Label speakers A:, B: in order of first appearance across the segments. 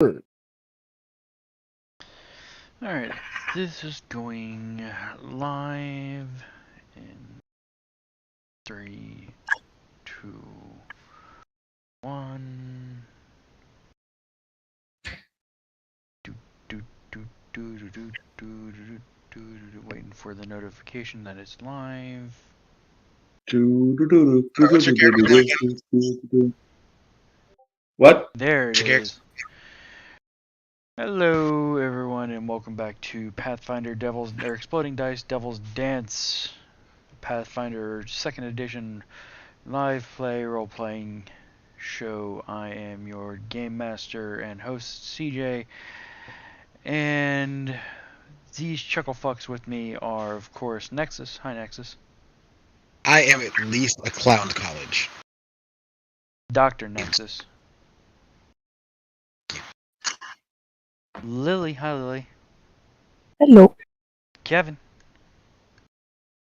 A: Alright, this is going live in 3, 2, 1. Waiting for the notification that it's live.
B: What?
A: There it is. Hello, everyone, and welcome back to Pathfinder Exploding Dice Devil's Dance, Pathfinder 2nd Edition live play role-playing show. I am your game master and host, CJ, and these chucklefucks with me are, of course, Nexus. Hi, Nexus.
C: I am at least a clown college.
A: Dr. Nexus. Lily. Hi, Lily.
D: Hello.
A: Kevin.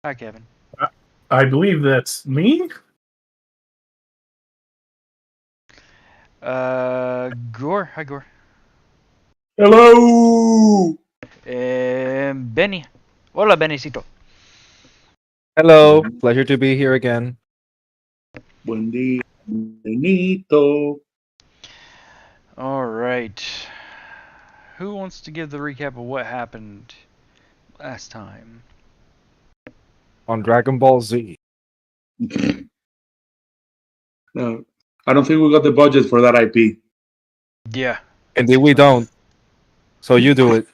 A: Hi, Kevin.
E: I believe that's me.
A: Gore. Hi, Gore.
B: Hello.
A: Benny. Hola, Bennycito.
D: Hello. Pleasure to be here again.
B: Buen día, Benito.
A: All right. Who wants to give the recap of what happened last time?
D: On Dragon Ball Z.
B: No, I don't think we got the budget for that IP.
A: Yeah.
D: Indeed, we don't. So you do it.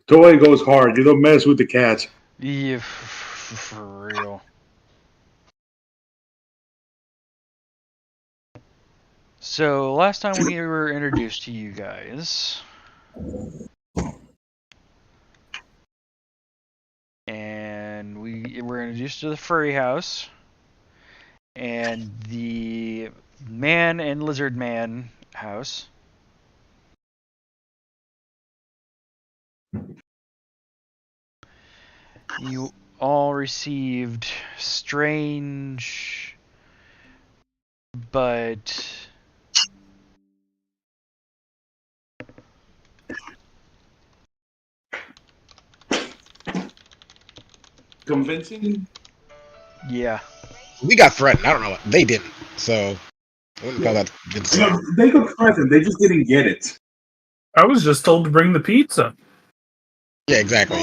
B: Toei goes hard. You don't mess with the cat.
A: Yeah, for real. So, last time we were introduced to you guys, and we were introduced to the furry house, and the man and lizard man house. You all received strange but
B: Convincing?
A: yeah.
C: We got threatened. I don't know what they didn't. So I wouldn't call that good stuff.
B: No, they got threatened. They just didn't get it.
E: I was just told to bring the pizza.
C: Yeah, exactly.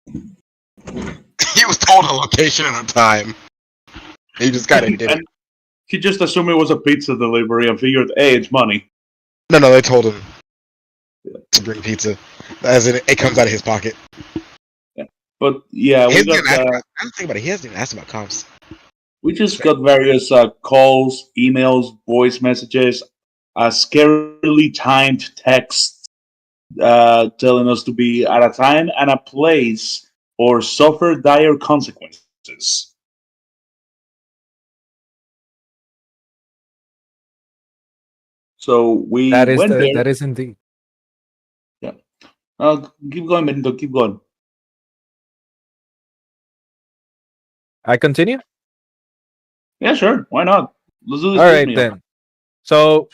C: He was told a location and a time. He just kind of did it.
B: And he just assumed it was a pizza delivery and figured, hey, it's money.
C: No, they told him to bring pizza. As in, it comes out of his pocket.
B: But yeah,
C: I don't think about it. He hasn't even asked about comps.
B: we just got various calls, emails, voice messages, scarily timed texts telling us to be at a time and a place or suffer dire consequences. So we
D: That is
B: went there.
D: that is indeed.
B: Keep going, Benito. Keep going.
D: I continue?
B: Yeah, sure. Why not? Let's do this.
D: All right then. So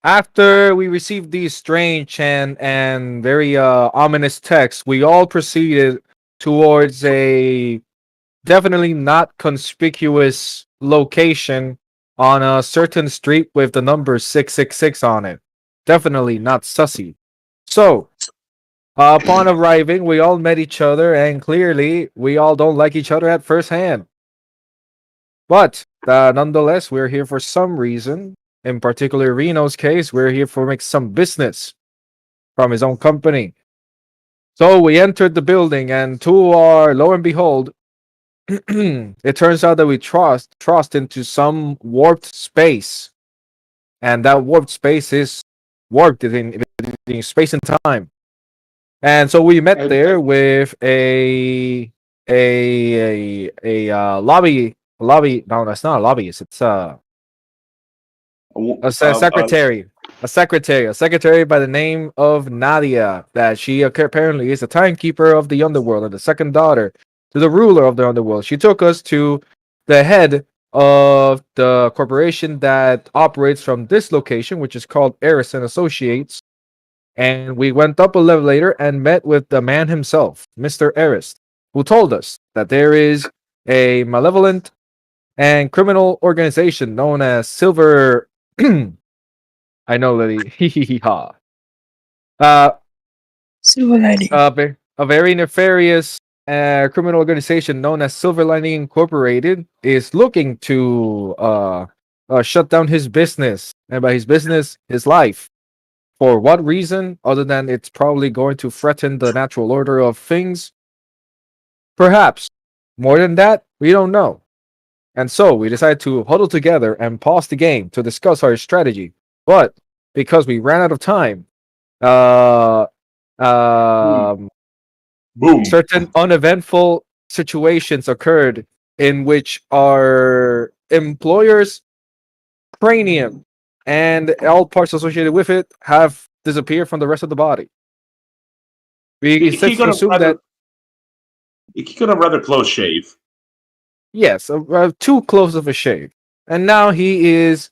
D: after we received these strange and very ominous texts, we all proceeded towards a definitely not conspicuous location on a certain street with the number 666 on it. Definitely not sussy. So, upon arriving, we all met each other, and clearly, we all don't like each other at first hand. But, nonetheless, we're here for some reason. In particular, Reno's case, we're here for make some business from his own company. So, we entered the building, and to our, lo and behold, it turns out that we trust into some warped space. And that warped space is warped in space and time. And so we met there with a lobby. No, that's not a lobbyist. It's a secretary. A secretary by the name of Nadia. That she apparently is the timekeeper of the underworld and the second daughter to the ruler of the underworld. She took us to the head of the corporation that operates from this location, which is called Eris and Associates. And we went up a level later and met with the man himself, Mr. Eris, who told us that there is a malevolent and criminal organization known as Silver. I know, Lily. Ha. Uh,
F: Silver lining.
D: a very nefarious criminal organization known as Silver Lining Incorporated is looking to shut down his business, and by his business, his life. For what reason, other than it's probably going to threaten the natural order of things? Perhaps. More than that, we don't know. And so we decided to huddle together and pause the game to discuss our strategy. But because we ran out of time, uh, um,
B: Boom.
D: certain uneventful situations occurred in which our employer's cranium and all parts associated with it have disappeared from the rest of the body. We
B: He
D: instead
B: got a
D: assume
B: rather,
D: that,
B: he got a rather close shave.
D: yes, too close of a shave. And now he is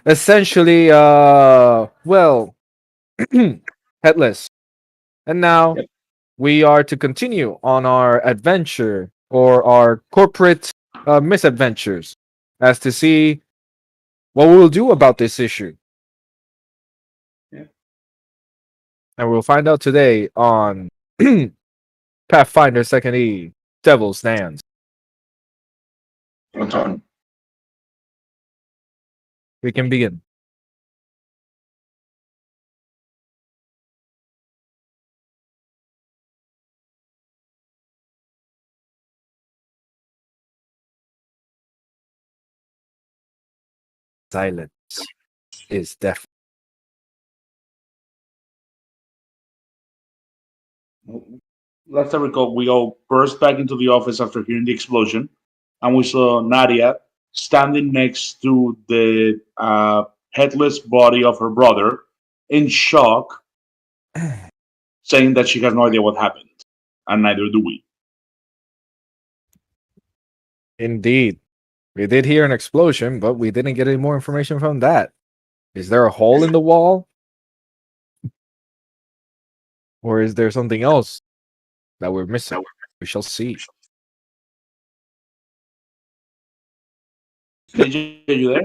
D: essentially, well, headless. And now
B: Yep.
D: we are to continue on our adventure or our corporate misadventures as to see what we'll do about this issue.
B: Yeah.
D: And we'll find out today on Pathfinder 2nd E, Devil's Dance. We can begin. Silence is death.
B: Last I recall, we all burst back into the office after hearing the explosion, and we saw Nadia standing next to the headless body of her brother in shock, saying that she has no idea what happened, and neither do we.
D: Indeed. We did hear an explosion, but we didn't get any more information from that. Is there a hole in the wall? Or is there something else that we're missing? We shall see.
B: KJ, are you there?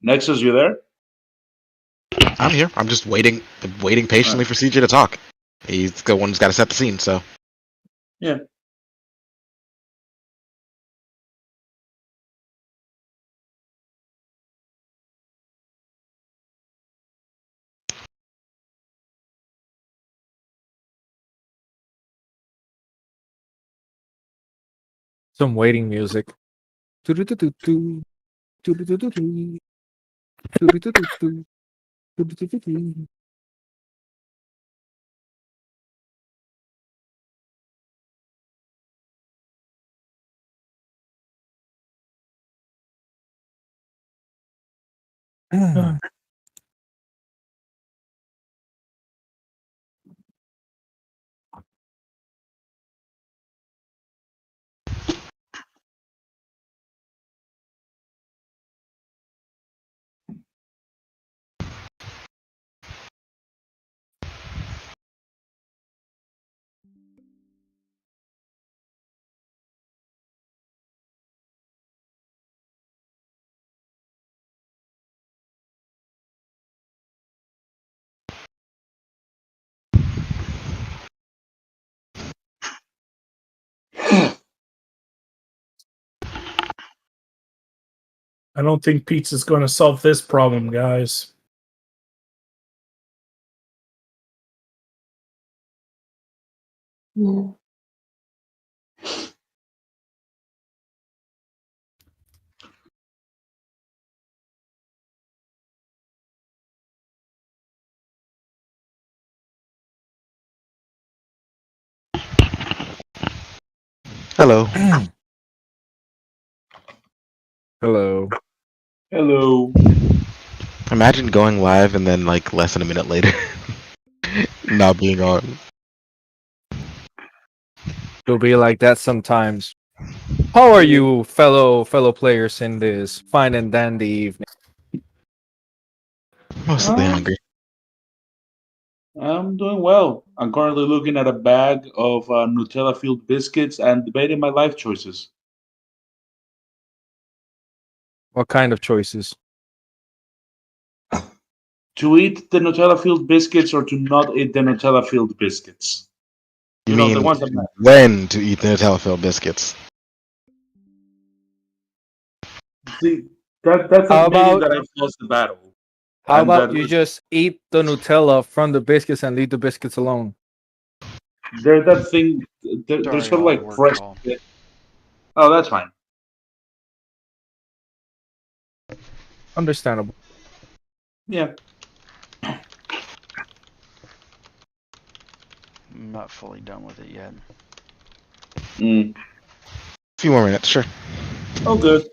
B: Nexus, you there?
C: I'm here. I'm just waiting patiently for CJ to talk. He's the one who's got to set the scene, so.
B: Yeah.
D: Some waiting music. Do-do-do-do-do. Do-do-do-do-do. Do-do-do-do-do. Do-do-do-do-do.
E: I don't think pizza's going to solve this problem, guys.
F: Mm.
C: Hello.
D: Hello.
B: Hello.
C: Imagine going live and then, like, less than a minute later, not being on.
D: It'll be like that sometimes. How are
B: Yeah.
D: you, fellow players, in this fine and dandy evening?
C: Mostly
B: Um,
C: hungry.
B: I'm doing well. I'm currently looking at a bag of Nutella-filled biscuits and debating my life choices.
D: What kind of choices?
B: To eat the Nutella-filled biscuits or to not eat the Nutella-filled biscuits.
C: You
B: The
C: mean
B: ones that matter.
C: when to eat the Nutella-filled biscuits?
B: See, that's
D: How
B: admitting
D: about
B: that I've lost the battle.
D: how
B: And
D: about
B: that
D: you just eat the Nutella from the biscuits and leave the biscuits alone?
B: there's that thing, they're
A: Sorry,
B: sort of
A: y'all.
B: like
A: Work
B: fresh.
A: call.
B: Oh, that's fine.
D: Understandable.
B: Yeah.
A: I'm not fully done with it yet.
B: Mm.
C: A few more minutes, sure.
B: Oh, good.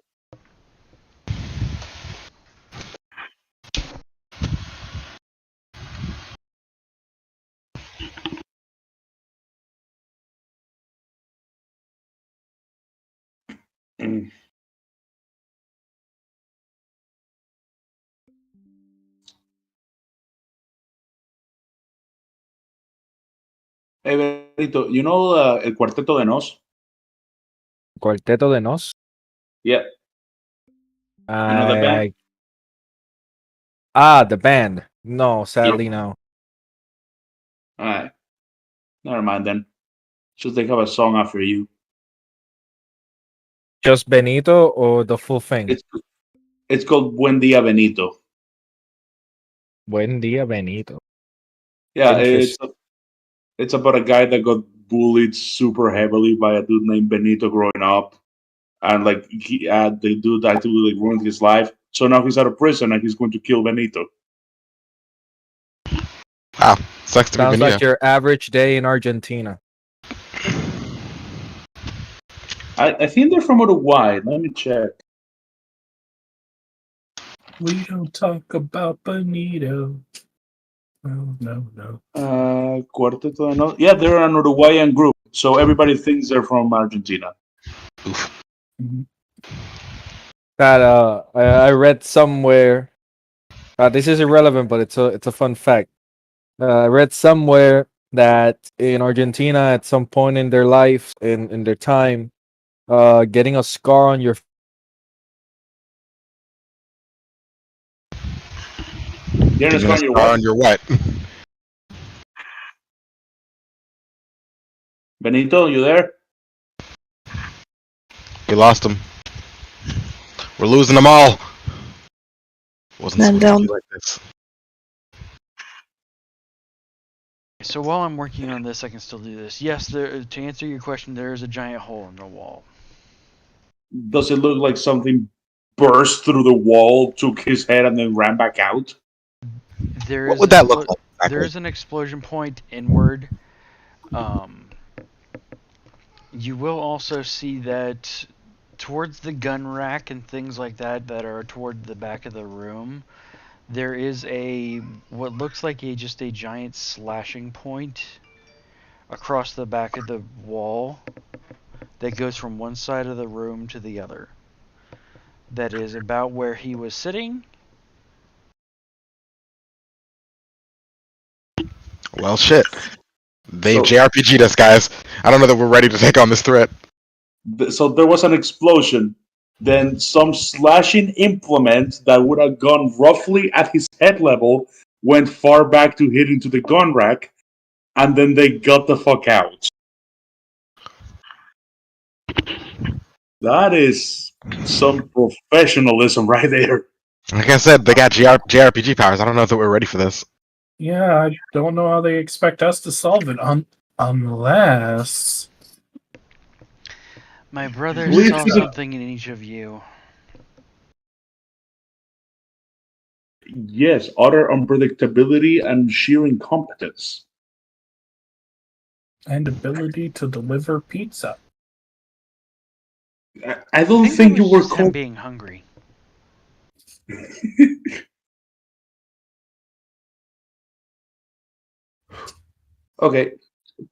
B: Mm. Hey, Benito, you know El Cuarteto de Nos?
D: Cuarteto de Nos.
B: Yeah. You know the band?
D: I the band. No,
B: Yep.
D: sadly no.
B: All right. Never mind then. Just they have a song after you.
D: Just Benito or the full thing?
B: It's it's called Buen Dia Benito.
D: Buen dia, Benito.
B: Yeah,
D: Interesting.
B: it's about a guy that got bullied super heavily by a dude named Benito growing up, and like the dude actually like ruined his life. So now he's out of prison and he's going to kill Benito.
C: Wow, sucks to be
D: Sounds
C: Benito.
D: like your average day in Argentina.
B: I think they're from Uruguay. Let me check.
E: We don't talk about Benito. No.
B: Cuarteto de Nos. Yeah, they're an Uruguayan group, so everybody thinks they're from Argentina.
C: Oof.
E: Mhm.
D: That I read somewhere. This is irrelevant, but it's a fun fact. I read somewhere that in Argentina, at some point in their life, in their time, getting a scar on your
B: They're
C: Getting a
B: on your
C: star
B: what?
C: on your what?
B: Benito, you there?
C: We lost him. We're losing them all. Wasn't
F: Man
C: supposed to
F: down.
C: be like this.
A: So while I'm working on this, I can still do this. Yes, to answer your question, there is a giant hole in the wall.
B: Does it look like something burst through the wall, took his head, and then ran back out?
A: There
C: What
A: is
C: would that look like
A: there
C: exactly?
A: is an explosion point inward. You will also see that towards the gun rack and things like that that are toward the back of the room, there is a what looks like just a giant slashing point across the back of the wall that goes from one side of the room to the other. That is about where he was sitting.
C: Well, shit. They've
B: So,
C: JRPG'd us, guys. I don't know that we're ready to take on this threat.
B: so there was an explosion. Then some slashing implement that would have gone roughly at his head level went far back to hit into the gun rack, and then they got the fuck out. That is some professionalism right there.
C: Like I said, they got JRPG powers. I don't know that we're ready for this.
E: Yeah, I don't know how they expect us to solve it unless
A: My brother
B: Please
A: saw
B: keep it.
A: something in each of you.
B: Yes, utter unpredictability and sheer incompetence.
E: and ability to deliver pizza.
B: I
A: I
B: don't
A: think that
B: think you
A: was
B: were
A: just him
B: called.
A: being hungry.
B: Okay,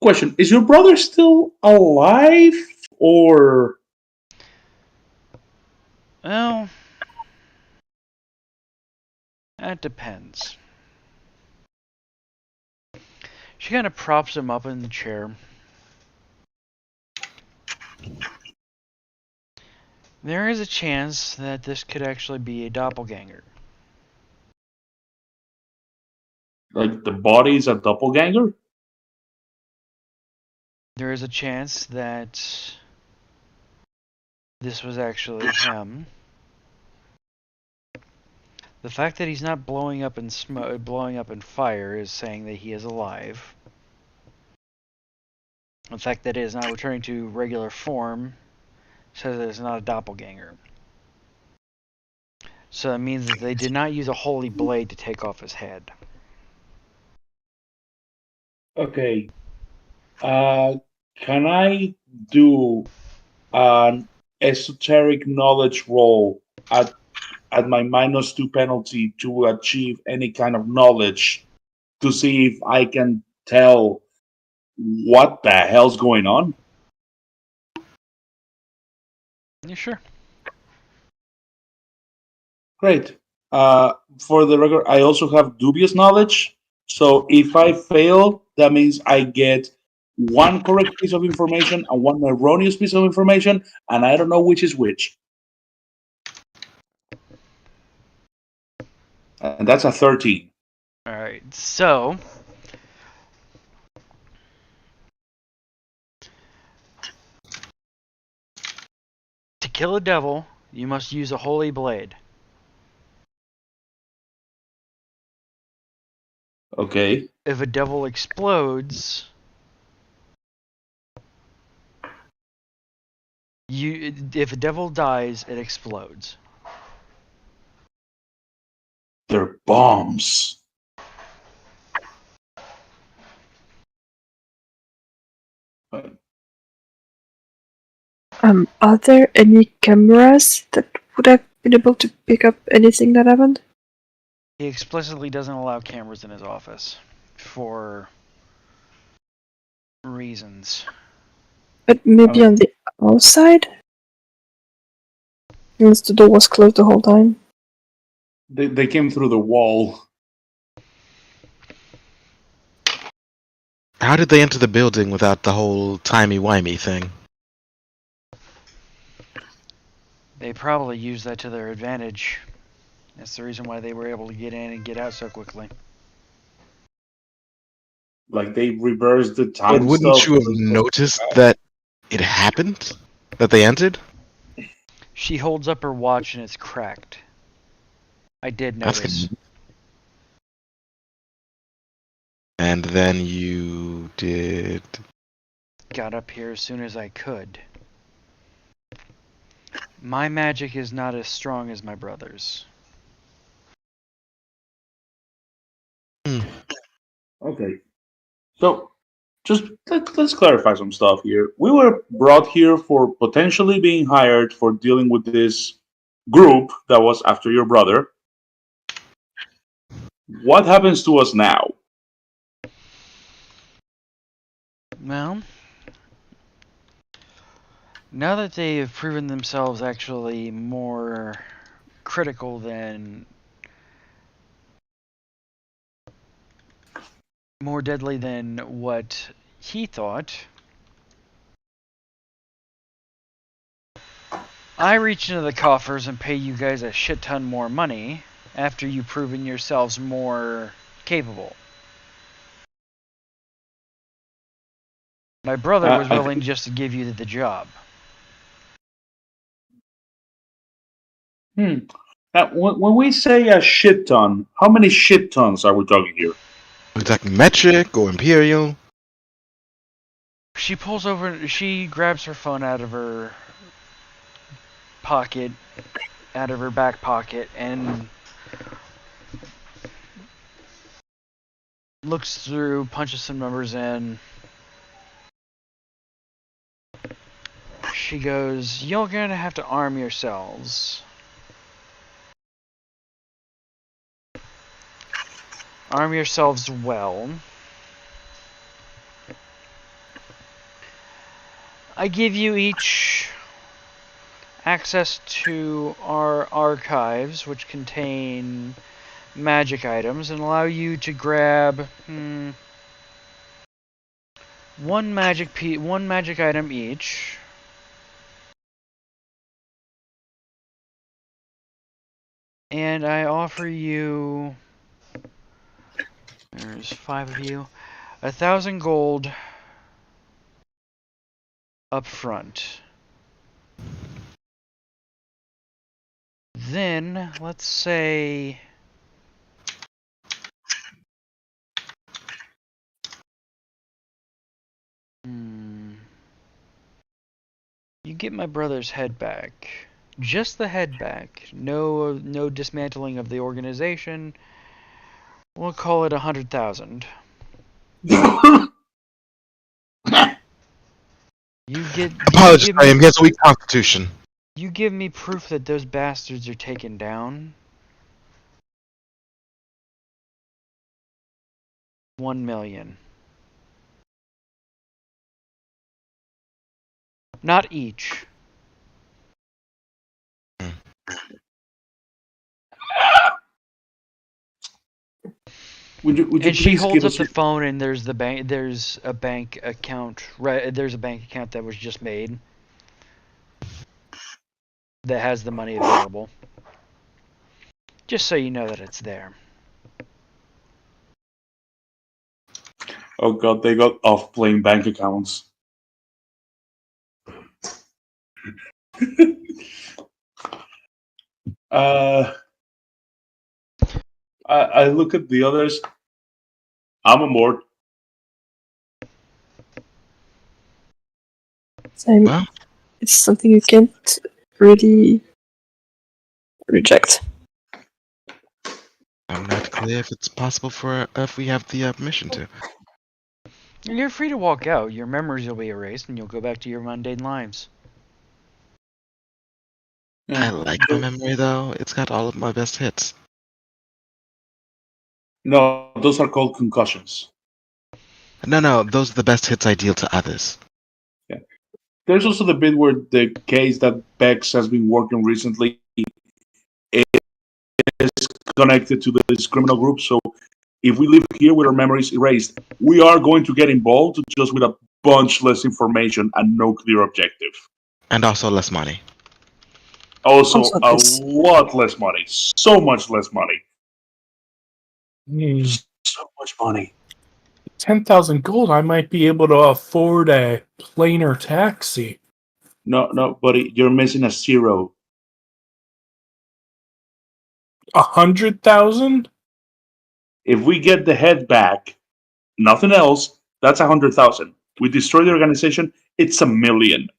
B: Question: is your brother still alive, or
A: Well, that depends. She kind of props him up in the chair. There is a chance that this could actually be a doppelganger.
B: like the body's a doppelganger?
A: There is a chance that this was actually him. The fact that he's not blowing up in smoke, blowing up in fire, is saying that he is alive. The fact that it is not returning to regular form says that it's not a doppelganger. So that means that they did not use a holy blade to take off his head.
B: Okay. Can I do an esoteric knowledge roll at my -2 penalty to achieve any kind of knowledge to see if I can tell what the hell's going on?
A: Yeah, sure.
B: Great. For the record, I also have dubious knowledge. So if I fail, that means I get one correct piece of information and one erroneous piece of information, and I don't know which is which. And that's a 13.
A: Alright, so to kill a devil, you must use a holy blade.
B: Okay.
A: If a devil explodes, if a devil dies, it explodes.
B: They're bombs.
F: Are there any cameras that would have been able to pick up anything that happened?
A: He explicitly doesn't allow cameras in his office for reasons.
F: But maybe on the outside? Since the door was closed the whole time.
B: They came through the wall.
C: How did they enter the building without the whole timey-wimey thing?
A: They probably used that to their advantage. That's the reason why they were able to get in and get out so quickly.
B: Like they reversed the
C: But
B: time
C: wouldn't
B: stuff.
C: you have noticed that it happened? That they entered?
A: She holds up her watch and it's cracked. I did
C: That's
A: notice.
C: good. And then you did...
A: Got up here as soon as I could. My magic is not as strong as my brother's.
B: Okay. So, just let's clarify some stuff here. We were brought here for potentially being hired for dealing with this group that was after your brother. What happens to us now?
A: Well, now that they have proven themselves actually more critical than... more deadly than what he thought, I reach into the coffers and pay you guys a shit ton more money after you've proven yourselves more capable. My brother was
B: I
A: willing
B: think,
A: just to give you the job.
B: when we say a shit ton, how many shit tons are we talking here?
C: Are we talking metric or imperial?
A: She pulls over, she grabs her phone out of her pocket, out of her back pocket, and looks through, punches some numbers in. She goes, "You're gonna have to arm yourselves. Arm yourselves well. I give you each access to our archives, which contain magic items, and allow you to grab one magic item each. And I offer you, there's 5 of you, 1,000 gold up front. Then, let's say, you get my brother's head back. Just the head back. No dismantling of the organization. We'll call it 100,000.
C: Apologies, Graham. He has a weak constitution.
A: You give me proof that those bastards are taken down. 1 million. Not each.
B: Would you
A: And she
B: please
A: holds
B: give
A: up
B: us
A: the phone, and there's a bank account. Right, there's a bank account that was just made that has the money available. Just so you know that it's there.
B: Oh god, they got off-playing bank accounts. I look at the others. I'm on board.
F: Well, it's something you can't really reject.
C: I'm not clear if it's possible if we have the permission to.
A: You're free to walk out. Your memories will be erased, and you'll go back to your mundane lives.
C: I like my memory, though. It's got all of my best hits.
B: No, those are called concussions.
C: No, those are the best hits I deal to others.
B: Yeah. There's also the bit where the case that Bex has been working recently is connected to this criminal group. So if we live here with our memories erased, we are going to get involved just with a bunch less information and no clear objective.
C: And also less money.
B: Also a lot less money. So much less money. So much money.
E: 10,000 gold, I might be able to afford a planer taxi.
B: No, buddy, you're missing a zero.
E: 100,000?
B: If we get the head back, nothing else, that's 100,000. We destroy the organization, it's 1 million.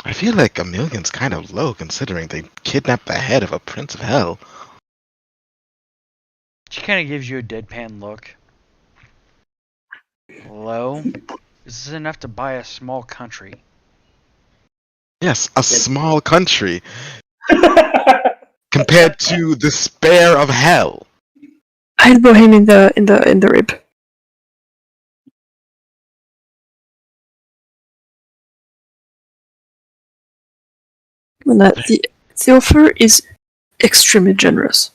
C: I feel like 1 million's kind of low considering they kidnapped the head of a prince of hell.
A: She kind of gives you a deadpan look. Low? This is enough to buy a small country.
C: Yes, a small country. Compared to the spare of hell.
F: I'll blow him in the rib. The offer is extremely generous.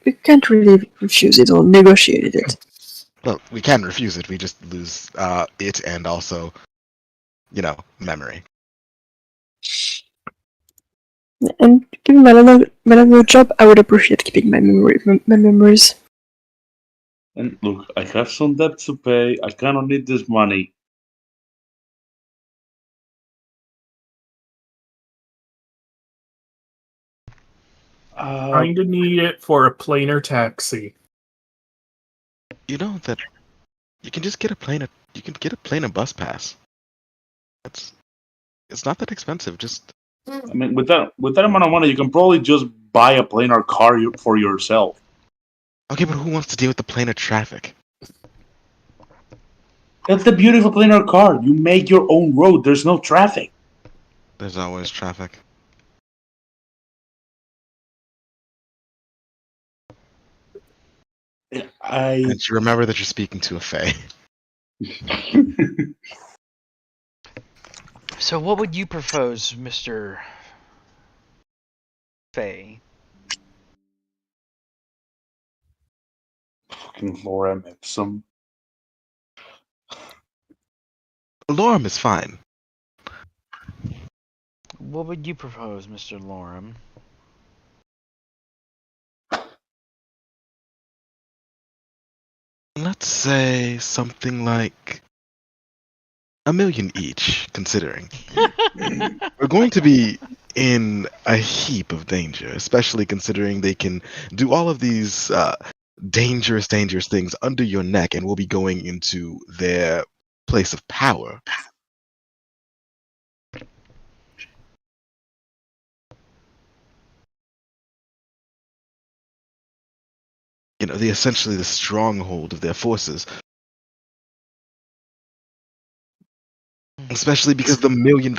F: We can't really refuse it or negotiate it.
C: Well, we can refuse it. We just lose it and also, memory.
F: And given my level of job, I would appreciate keeping my memories.
B: And look, I have some debt to pay. I kind of need this money.
E: Kinda need it for a planer taxi.
C: You know that you can just get a plane. You can get a plane and bus pass. It's not that expensive. Just
B: I mean, with that amount of money, you can probably just buy a plane or car for yourself.
C: okay, but who wants to deal with the plane of traffic?
B: That's the beauty of a plane or car. You make your own road. There's no traffic.
C: There's always traffic.
B: And
C: you remember that you're speaking to a fae.
A: So, what would you propose, Mr. Fay?
B: Fucking Laura Epsom.
C: Lorem is fine.
A: What would you propose, Mr. Lorem?
C: Let's say something like $1 million each, considering. We're going to be in a heap of danger, especially considering they can do all of these dangerous things under your neck, and we'll be going into their place of power. You know, essentially the stronghold of their forces. Especially because the $1 million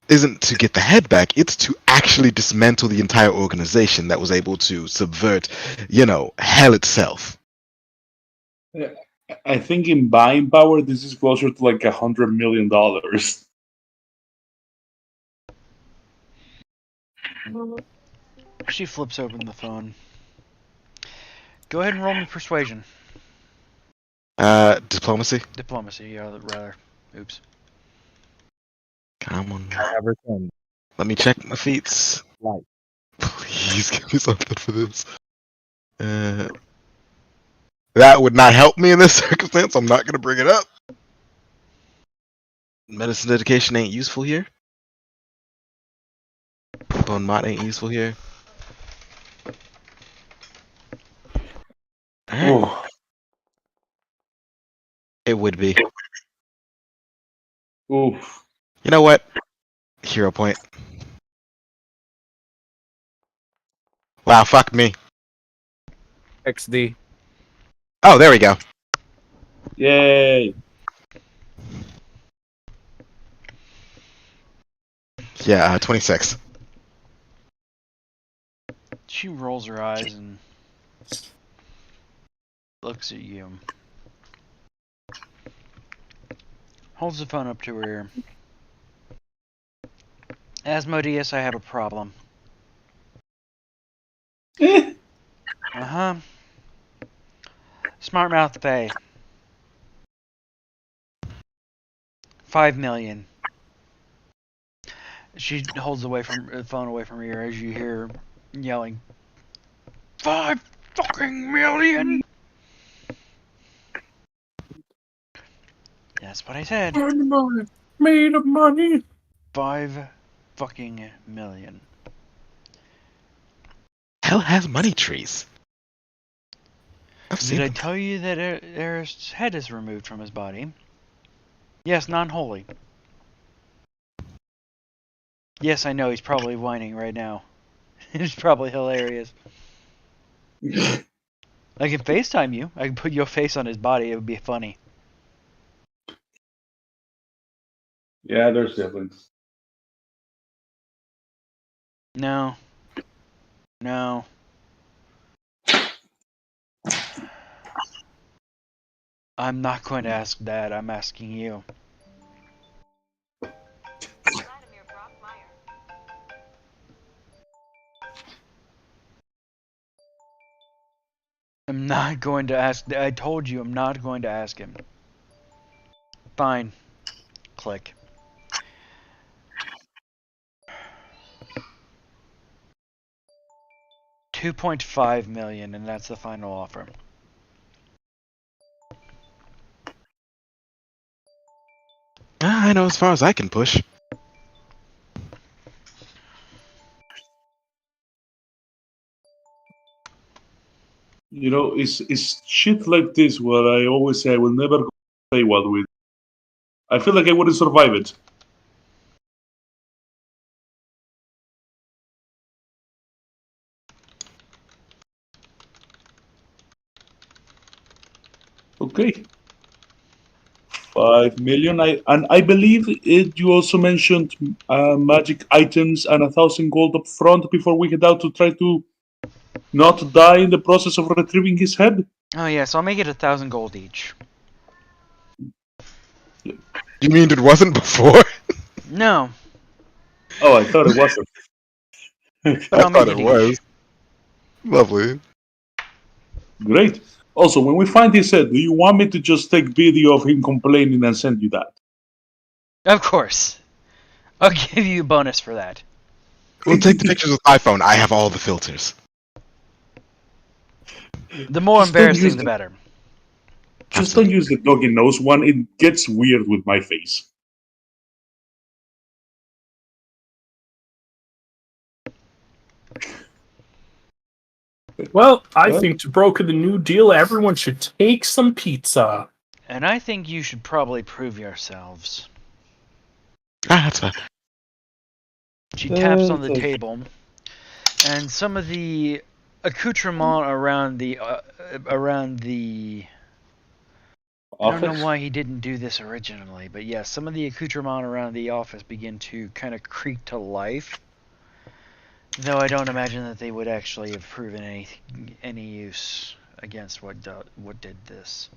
C: isn't to get the head back, it's to actually dismantle the entire organization that was able to subvert, hell itself.
B: I think in buying power, this is closer to like $100 million.
A: She flips open the phone. Go ahead and roll me persuasion.
C: Diplomacy?
A: Diplomacy, yeah, rather. Oops.
C: Come on.
D: Everything.
C: Let me check my feats.
D: Right.
C: Please give me something for this. That would not help me in this circumstance. I'm not going to bring it up. Medicine dedication ain't useful here. Bone mod ain't useful here. Alright.
B: Oh,
C: It would be.
B: oof.
C: You know what? Hero point. Wow, fuck me.
D: XD.
C: Oh, there we go.
B: Yay.
C: Yeah, 26.
A: She rolls her eyes and looks at you. Holds the phone up to her ear. Asmodeus, I have a problem. Uh-huh. Smart mouth pay. 5 million. She holds the phone away from her ear as you hear yelling, 5 fucking million! That's what I said.
E: Made of money.
A: 5 fucking million.
C: Hell has money trees. I've seen
A: Did I
C: them.
A: tell you that Eric's head is removed from his body? Yes, non-holy. Yes, I know, he's probably whining right now. It's probably hilarious. I can FaceTime you. I can put your face on his body. It would be funny.
B: Yeah, there's siblings.
A: No. No. I'm not going to ask that. I'm asking you. I'm not going to ask. I told you I'm not going to ask him. Fine. Click. $2.5 million, and that's the final offer.
C: I know as far as I can push.
B: You know, it's shit like this where I always say I will never go play well with. I feel like I wouldn't survive it. Okay. 5 million. I believe you also mentioned magic items and 1,000 gold up front before we head out to try to not die in the process of retrieving his head.
A: Oh yeah, so I'll make it 1,000 gold each.
C: You mean it wasn't before?
A: No,
B: Oh, I thought it wasn't.
A: but I'll
C: I
A: make
C: thought
A: it
C: it
A: each.
C: was. Lovely.
B: Great. Also, when we find his head, do you want me to just take video of him complaining and send you that?
A: Of course. I'll give you a bonus for that.
C: We'll take the pictures with my phone. I have all the filters.
A: The more
B: Just don't use
A: embarrassing, the
B: the-
A: better.
B: Just don't use the doggy nose one. It gets weird with my face.
E: Well, I
B: What?
E: think to broker the new deal, everyone should take some pizza.
A: And I think you should probably prove yourselves.
C: That's fine.
A: She taps on the
B: Okay.
A: table, and some of the accoutrement around the I don't
B: Office?
A: know why he didn't do this originally, but yes, some of the accoutrement around the office begin to kind of creak to life. Though I don't imagine that they would actually have proven any use against what did this.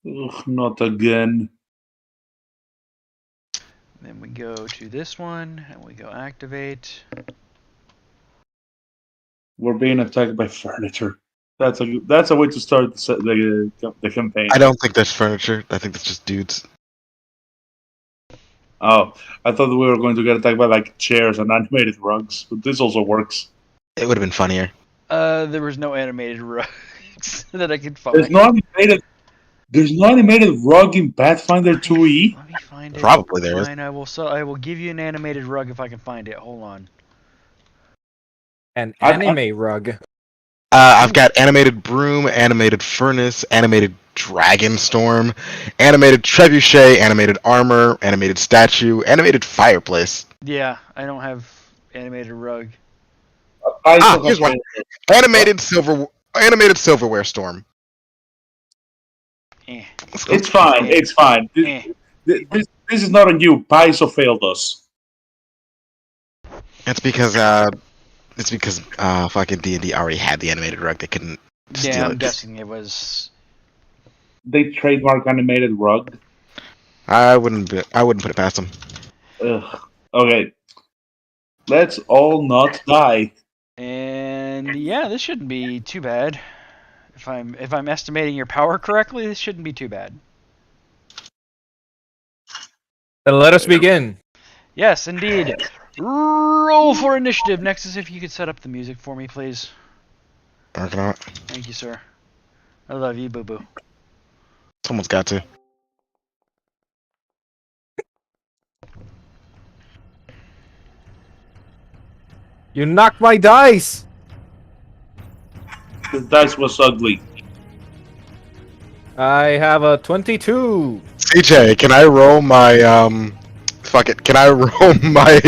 B: Ugh, not again.
A: Then we go to this one, and we go activate.
B: We're being attacked by furniture. That's a way to start the campaign.
C: I don't think that's furniture. I think that's just dudes.
B: Oh, I thought we were going to get attacked by like chairs and animated rugs, but this also works.
C: It would have been funnier.
A: There was no animated rugs that I could find.
B: There's no animated rug in Pathfinder 2e.
A: Let me find it.
C: Probably there is.
A: Fine, I will give you an animated rug if I can find it. Hold on.
D: An
B: I-
D: anime rug.
C: I've got animated broom, animated furnace, animated dragon storm, animated trebuchet, animated armor, animated statue, animated fireplace.
A: Yeah, I don't have animated rug.
C: Here's one. Animated silverware storm.
A: Eh.
C: Let's go.
B: It's fine. It's fine.
A: Eh.
B: This is not on you. Paizo failed us.
C: It's because fucking D&D already had the animated rug. They couldn't steal
A: Yeah, I'm
C: it.
A: guessing it was.
B: They trademark animated rug.
C: I wouldn't put it past them.
B: Ugh. Okay. Let's all not die.
A: And yeah, this shouldn't be too bad. If I'm estimating your power correctly, this shouldn't be too bad.
D: Then let us begin.
A: Yes, indeed. Roll for initiative. Nexus, if you could set up the music for me, please.
C: Working on it.
A: Thank you, sir. I love you, boo boo.
C: Someone's got to.
D: You knocked my dice.
B: The dice was ugly.
D: I have a 22.
C: CJ, can I roll my Fuck it. Can I roll my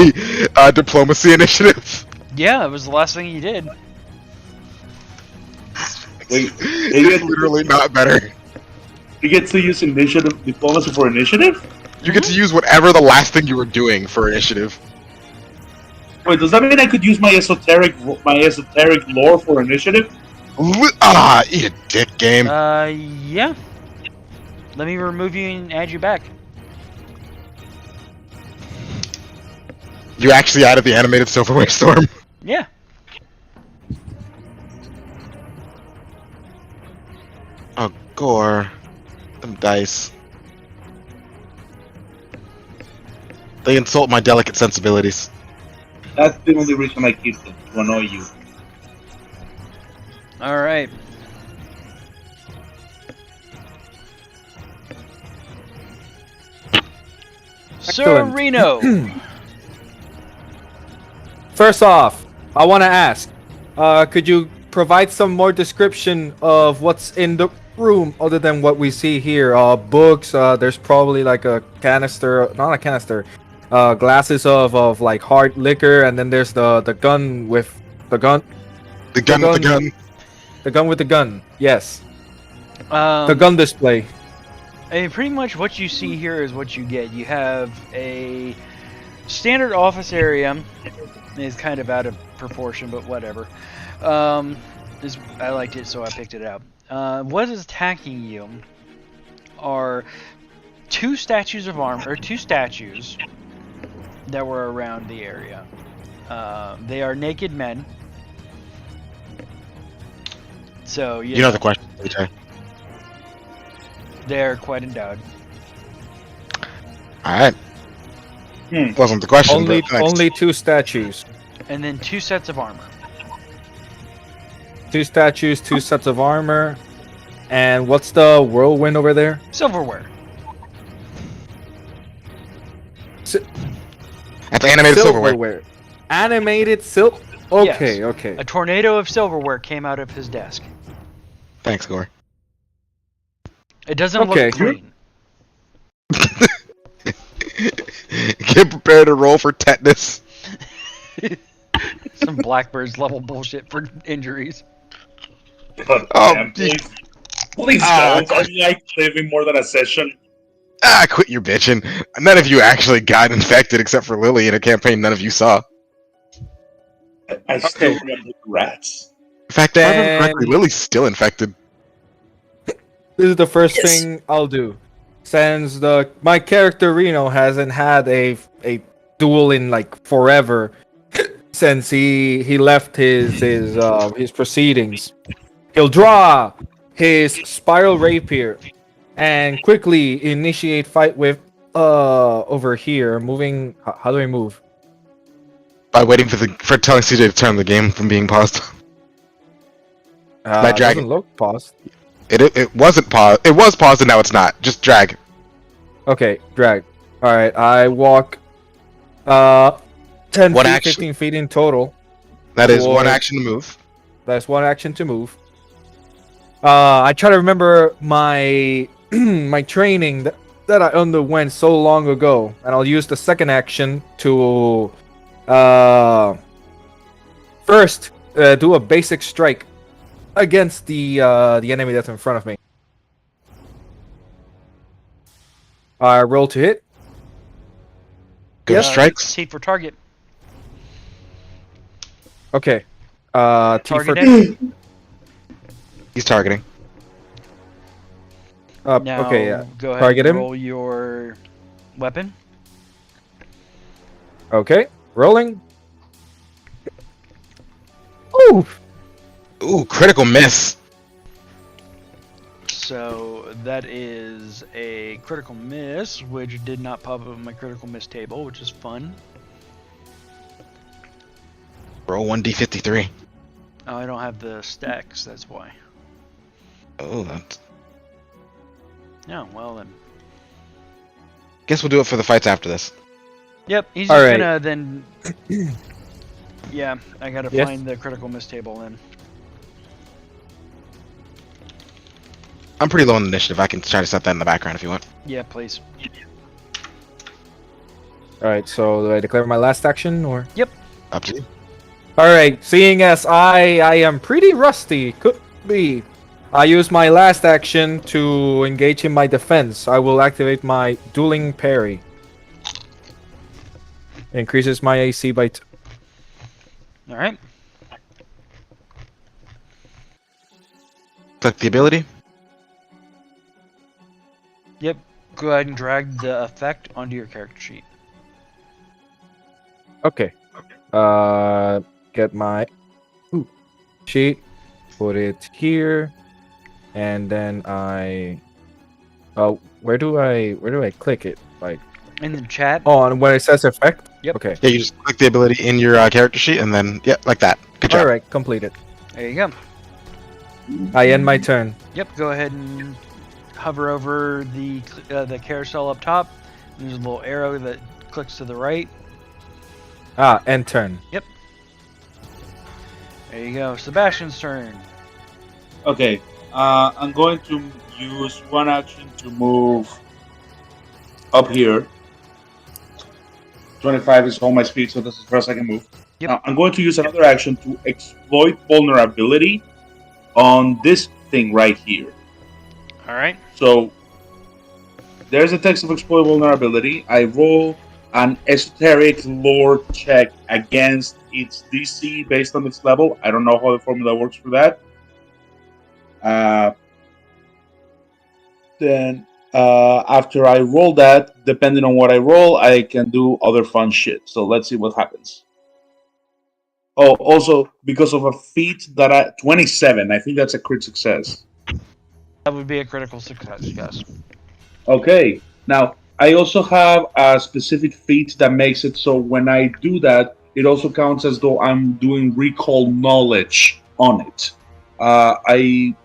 C: diplomacy initiative?
A: Yeah, it was the last thing you did.
B: Wait,
C: It's literally not better.
B: you get to use initiative diplomacy for initiative?
C: You get to use whatever the last thing you were doing for initiative.
B: Wait, does that mean I could use my esoteric lore for initiative?
C: Eat a dick, game.
A: Yeah. Let me remove you and add you back.
C: You actually added the animated silverware storm.
A: Yeah.
C: Oh, gore. Them dice. They insult my delicate sensibilities.
B: That's the only reason I keep them, to annoy you.
A: All right. Sir
D: Excellent.
A: Reno.
D: First off, I want to ask, could you provide some more description of what's in the room other than what we see here? Books, there's probably like a canister, not a canister, glasses of like hard liquor, and then there's the gun with the gun.
C: The gun with the gun.
D: The gun with the gun, yes. The
A: The
D: gun display.
A: pretty much what you see here is what you get. You have a standard office area. It's kind of out of proportion, but whatever. I liked it, so I picked it out. What is attacking you are two statues of armor, or two statues that were around the area. They are naked men. So
C: You know the question, AJ.
A: they're quite endowed.
C: Alright. Wasn't the question,
D: Only
C: but next.
D: only two statues.
A: And then two sets of armor.
D: Two statues, two sets of armor. And what's the whirlwind over there?
A: Silverware.
C: That's animated silverware.
D: Animated silk. Okay,
A: Yes.
D: okay.
A: A tornado of silverware came out of his desk.
C: Thanks, Gore.
A: It doesn't
D: Okay.
A: look clean.
C: Get prepared to roll for tetanus.
A: Some Blackbirds level bullshit for injuries.
B: God
C: Oh,
B: damn, please
C: Ah,
B: don't. Are you like living more than a session?
C: Quit your bitching. None of you actually got infected except for Lily in a campaign none of you saw.
B: I still
D: Okay.
B: remember the rats.
C: In fact, if I remember correctly,
D: And-
C: Lily's still infected.
D: This is the first
F: Yes.
D: thing I'll do. Since my character Reno hasn't had a duel in like forever since he left his proceedings. He'll draw his spiral rapier and quickly initiate fight with over here. Moving. How do I move?
C: By waiting for telling CJ to turn the game from being paused. By
D: It
C: dragging.
D: doesn't look paused.
C: It wasn't paused. It was paused and now it's not. Just drag.
D: Okay, drag. All right, I walk 10
C: One
D: feet,
C: action.
D: 15 feet in total.
C: That is one
D: Or-
C: action to move.
D: That's one action to move. I try to remember my my training that I underwent so long ago, and I'll use the second action to first do a basic strike against the enemy that's in front of me. I roll to hit.
C: Go
D: Yes.
C: strikes.
A: T for target.
D: Okay. T for
A: Target.
C: He's targeting.
A: Now
D: okay. Yeah.
A: go ahead
D: Target
A: and
D: him.
A: roll your weapon.
D: Okay. Rolling. Ooh.
C: Ooh, critical miss.
A: So that is a critical miss, which did not pop up on my critical miss table, which is fun.
C: Roll 1d53.
A: Oh, I don't have the stacks, that's why.
C: Oh, that's...
A: Yeah, well then.
C: Guess we'll do it for the fights after this.
A: Yep, he's
D: All
A: just
D: right.
A: gonna then. Yeah, I gotta
D: Yes.
A: find the critical miss table then.
C: I'm pretty low on initiative. I can try to set that in the background if you want.
A: Yeah, please.
D: All right. So do I declare my last action or?
C: Up to you.
D: All right. Seeing as I am pretty rusty, could be. I use my last action to engage in my defense. I will activate my dueling parry. Increases my AC by 2.
A: Alright.
C: Click the ability.
A: Yep. Go ahead and drag the effect onto your character sheet.
D: Okay. Get my sheet, put it here, and then I. Oh, where do I click it? Like,
A: In the chat.
D: oh, and when it says effect.
A: Yep.
D: Okay.
C: Yeah, you just click the ability in your character sheet and then, yeah, like that. Good job.
D: All right, completed.
A: There you go.
D: I end my turn.
A: Yep. Go ahead and hover over the carousel up top. There's a little arrow that clicks to the right.
D: End turn.
A: There you go. Sebastian's turn.
B: Okay, I'm going to use one action to move up here. 25 is all my speed, so this is the first I can move.
A: Yep.
B: Now, I'm going to use another action to exploit vulnerability on this thing right here.
A: All right.
B: So there's a text of exploit vulnerability. I roll an esoteric lore check against its DC based on its level. I don't know how the formula works for that. Then after I roll that, depending on what I roll, I can do other fun shit. So let's see what happens. Oh, also because of a feat that 27, I think that's a crit success.
A: That would be a critical success, yes.
B: Okay. Now, I also have a specific feat that makes it so when I do that, it also counts as though I'm doing recall knowledge on it. I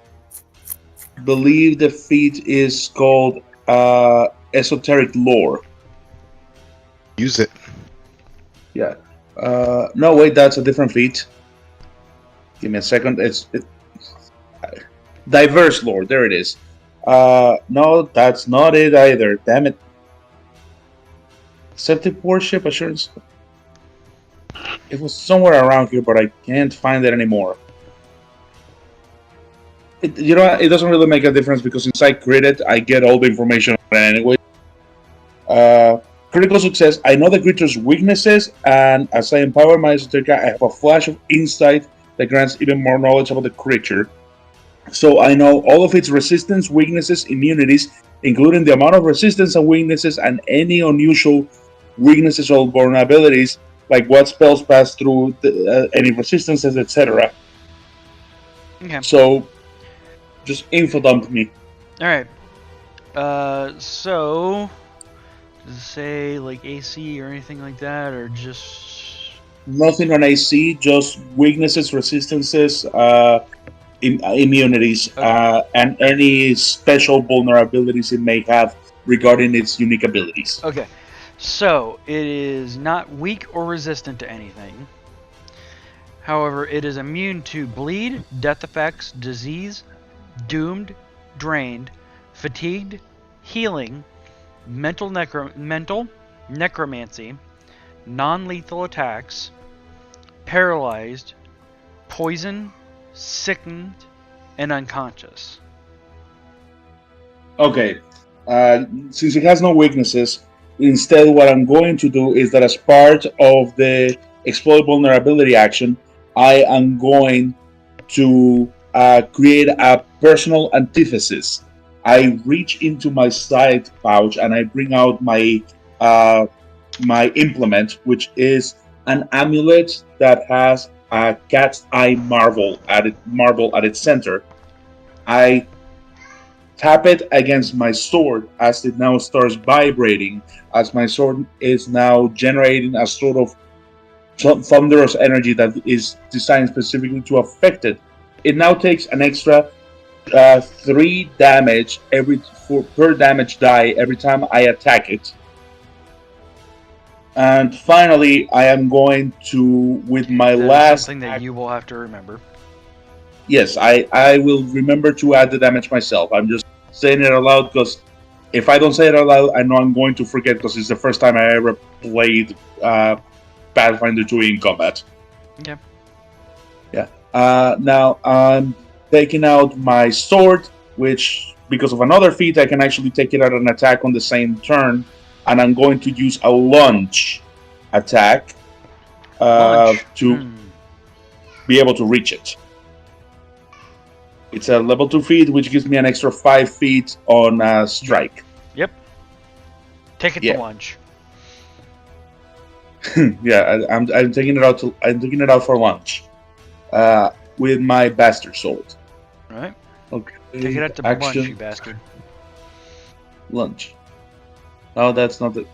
B: believe the feat is called esoteric lore.
C: Use it.
B: Yeah. No, wait, that's a different feat. Give me a second. Diverse lore. There it is. No, that's not it either. Damn it. Accepted worship assurance. It was somewhere around here, but I can't find it anymore. It doesn't really make a difference because since I created, I get all the information anyway. Critical success. I know the creature's weaknesses, and as I empower my esoteric, I have a flash of insight that grants even more knowledge about the creature. So I know all of its resistance, weaknesses, immunities, including the amount of resistance and weaknesses, and any unusual weaknesses or vulnerabilities, like what spells pass through any resistances, etc.
A: Okay.
B: So just info dump me.
A: Alright. So does it say like AC or anything like that, or just
B: Nothing on AC, just weaknesses, resistances, immunities,
A: Okay.
B: and any special vulnerabilities it may have regarding its unique abilities.
A: Okay. So it is not weak or resistant to anything. However, it is immune to bleed, death effects, disease, doomed, drained, fatigued, healing, mental necromancy, non-lethal attacks, paralyzed, poison, sickened, and unconscious.
B: Okay, since it has no weaknesses, instead what I'm going to do is that as part of the explode vulnerability action, I am going to create a personal antithesis. I reach into my side pouch and I bring out my implement, which is an amulet that has a cat's eye marble at its center. I tap it against my sword as it now starts vibrating, as my sword is now generating a sort of thunderous energy that is designed specifically to affect it. It now takes an extra 3 damage per damage die every time I attack it. And finally, I am going to, with my
A: That is
B: last
A: something that you will have to remember.
B: Yes, I will remember to add the damage myself. I'm just saying it aloud because if I don't say it aloud, I know I'm going to forget because it's the first time I ever played Pathfinder 2 in combat.
A: Okay.
B: Yeah. Now I'm taking out my sword, which, because of another feat, I can actually take it out an attack on the same turn, and I'm going to use a lunge attack
A: Lunch.
B: to be able to reach it. It's a level 2 feat, which gives me an extra 5 feet on strike.
A: Yep. Take it to lunch.
B: Yeah, I'm taking it out. I'm taking it out for lunch, with my bastard sword.
A: All right.
B: Okay.
A: Take it out to lunch, you bastard.
B: Lunch. Oh, that's not it.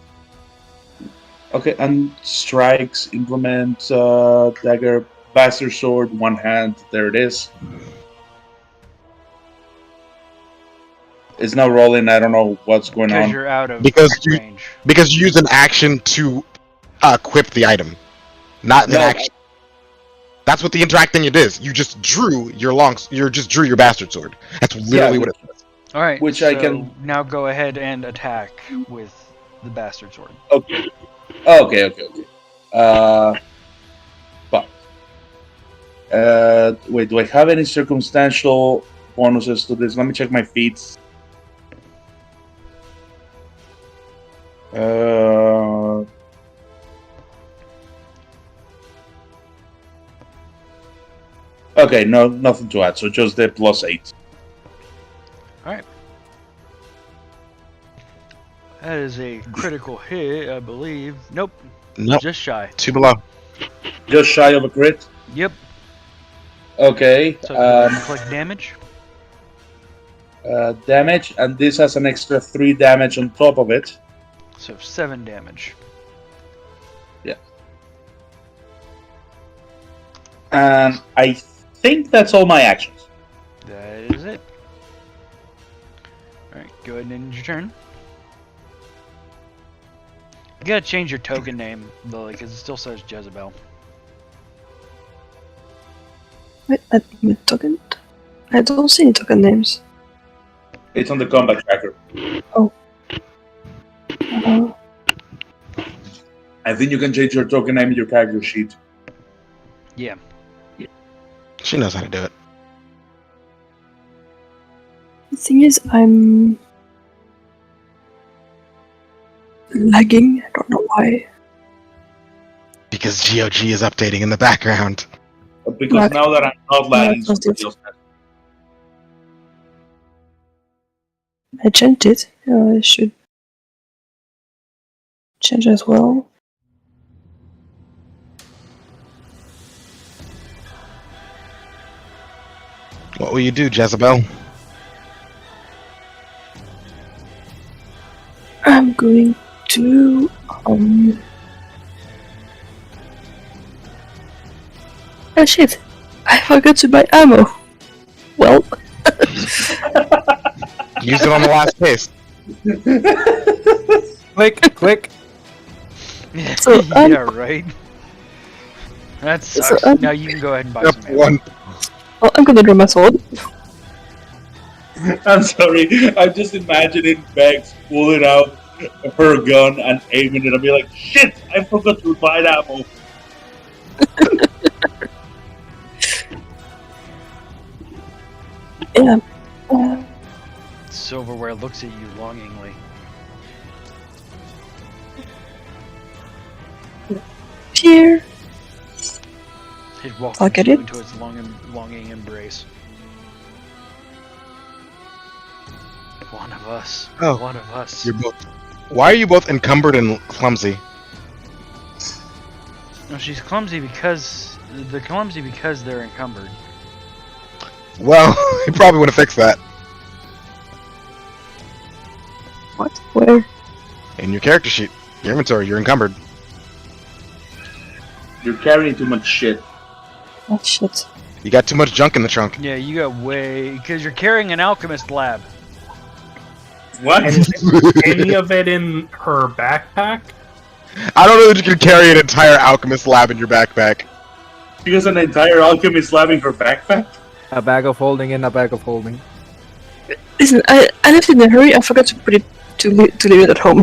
B: Okay, and strikes, implement, dagger, bastard sword, one hand. There it is. It's now rolling. I don't know what's going
A: Because
B: on.
A: you're out of range.
C: Because you use an action to equip the item, not an action. That's what the interacting it is. You just drew your bastard sword. That's literally what it is.
A: All right.
B: Which
A: so
B: I can
A: now go ahead and attack with the bastard sword.
B: Okay. Fuck. Wait, do I have any circumstantial bonuses to this? Let me check my feats. Okay, no, nothing to add. So just the +8.
A: All right. That is a critical hit, I believe. Nope,
C: Nope.
A: just shy.
C: 2 below.
B: Just shy of a crit.
A: Yep.
B: Okay.
A: So go ahead and click damage.
B: Damage, and this has an extra 3 damage on top of it.
A: So 7 damage.
B: Yeah. And I think that's all my actions.
A: That is it. Alright, go ahead and end your turn. You gotta change your token name, Lily, because it still says Jezebel.
F: Wait, token? I don't see any token names.
B: It's on the combat tracker.
F: Uh,
B: I think you can change your token name in your character sheet.
A: Yeah.
C: She knows how to do it.
F: the thing is, I'm lagging. I don't know why.
C: Because GOG is updating in the background.
B: Because
F: Right.
B: now that I'm not lagging,
F: Yeah,
B: somebody else has.
F: I changed it. I should change as well.
C: What will you do, Jezebel?
F: I'm going to Oh shit! I forgot to buy ammo. Well,
C: Use it on the last case.
D: Click.
F: So,
A: yeah, right. That sucks.
F: So,
A: now you can go ahead and buy
C: Yep,
A: some ammo.
C: 1.
F: well, I'm gonna draw my sword.
B: I'm sorry. I'm just imagining Bex pulling out her gun and aiming it and be like, shit, I forgot to buy ammo.
F: Yeah.
A: Silverware looks at you longingly.
F: Here.
A: It welcomes
F: I'll get
A: you
F: it.
A: into its longing embrace. One of us.
C: Oh.
A: One of us.
C: You're both. Why are you both encumbered and clumsy?
A: No, she's clumsy because they're clumsy because they're encumbered.
C: Well, you probably want to fix that.
F: What? Where?
C: In your character sheet. Your inventory, you're encumbered.
B: You're carrying too much shit.
F: Oh shit.
C: You got too much junk in the trunk.
A: Yeah, you got way because you're carrying an alchemist lab.
B: What?
E: Any of it in her backpack?
C: I don't know that you can carry an entire alchemist lab in your backpack.
B: She has an entire alchemist lab in her backpack?
D: A bag of holding and a bag of holding.
F: Listen, I left in a hurry. I forgot to put it to leave it at home.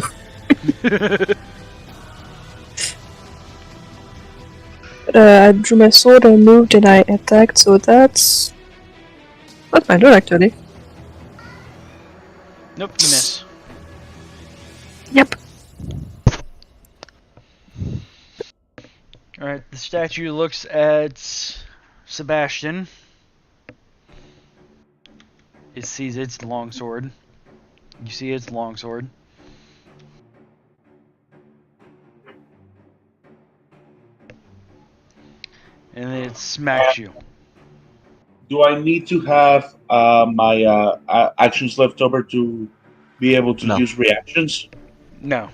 F: But, I drew my sword. I moved and I attacked. So that's my turn actually.
A: Nope, you miss.
F: Yep.
A: Alright, the statue looks at Sebastian. It sees its longsword. You see its longsword. And then it smacks you.
B: Do I need to have my actions left over to be able to
C: No.
B: use reactions?
A: No.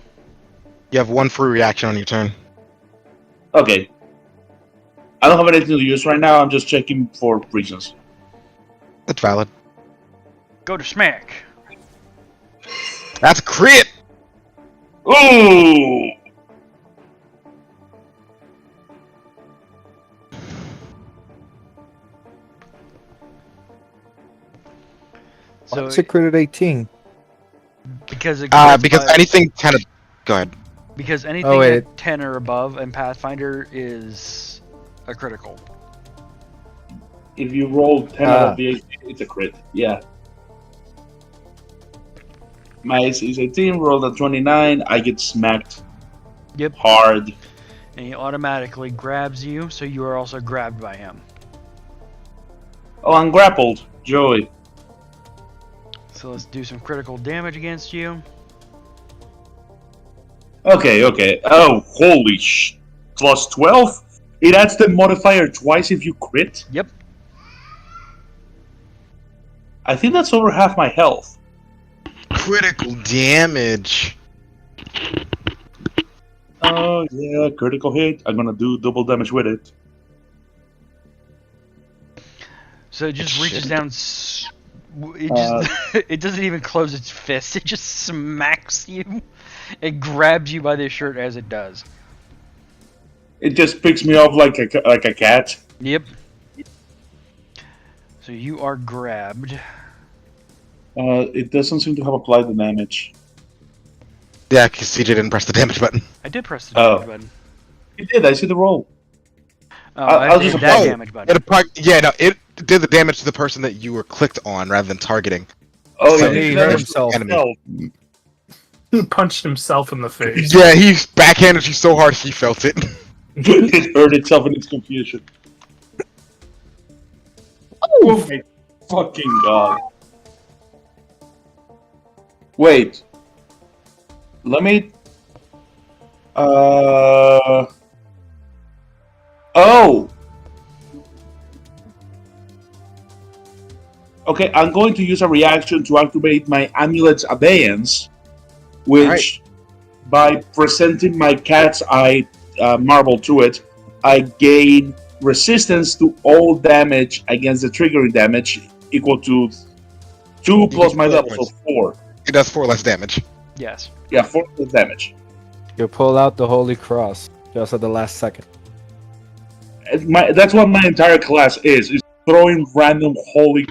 C: You have 1 free reaction on your turn.
B: Okay. I don't have anything to use right now. I'm just checking for reasons.
C: That's valid.
A: Go to smack.
C: That's a crit!
B: Ooh!
A: So
D: It's a crit at 18.
A: because it crits
C: Because
A: by-
C: anything 10 of... Go ahead.
A: because anything
D: Oh, wait.
A: at 10 or above in Pathfinder is a critical.
B: If you roll 10 out of the 18, it's a crit. Yeah. My AC is 18, rolled a 29, I get smacked
A: Yep.
B: hard.
A: And he automatically grabs you, so you are also grabbed by him.
B: Oh, I'm grappled. Joey.
A: So let's do some critical damage against you.
B: Okay. Oh, holy sh! Plus 12? It adds the modifier twice if you crit?
A: Yep.
B: I think that's over half my health.
C: Critical damage.
B: Oh, yeah, critical hit. I'm gonna do double damage with it.
A: So it just reaches
C: Shit.
A: down. It just it doesn't even close its fist. It just smacks you. It grabs you by the shirt as it does.
B: It just picks me up like a cat.
A: Yep. So you are grabbed.
B: It doesn't seem to have applied the damage.
C: Yeah, because CJ didn't press the damage button.
A: I did press the damage button.
B: It did. I see the roll.
A: Oh,
B: I'll
A: I hit
B: just
A: that
B: apply it.
A: damage button.
C: It did the damage to the person that you were clicked on rather than targeting.
B: Oh,
C: So
B: he
D: he
B: did
D: hurt
B: damage
D: himself.
B: to himself.
E: He punched himself in the face.
C: Yeah, he backhanded you so hard he felt it.
B: It hurt itself in its confusion. Oh my fucking god. Wait. Let me... Oh! Okay, I'm going to use a reaction to activate my Amulet's Abeyance, which, by presenting my cat's eye marble to it, I gain resistance to all damage against the triggering damage equal to 2 plus my double, so 4.
C: It does 4 less damage.
A: Yes.
B: Yeah, 4 plus damage.
D: You pull out the Holy Cross just at the last second.
B: That's what my entire class is throwing random holy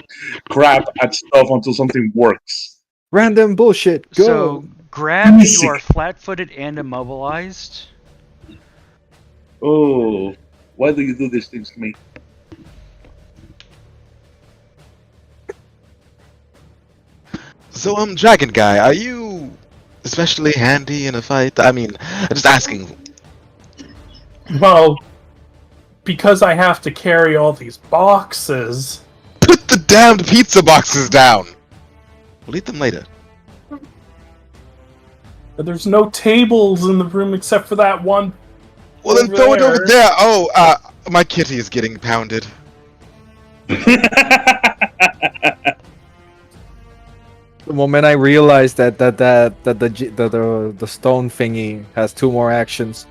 B: crap at stuff until something works.
D: Random bullshit. Go.
A: So grabbed, you are flat-footed and immobilized.
B: Oh, why do you do these things to me?
C: So, Dragon Guy, are you especially handy in a fight? I mean, just asking.
E: Well, because I have to carry all these boxes.
C: Put the damned pizza boxes down! We'll eat them later.
E: There's no tables in the room except for that one.
C: Well, then throw it over there! Oh, my kitty is getting pounded.
D: The moment I realized that the stone thingy has 2 more actions.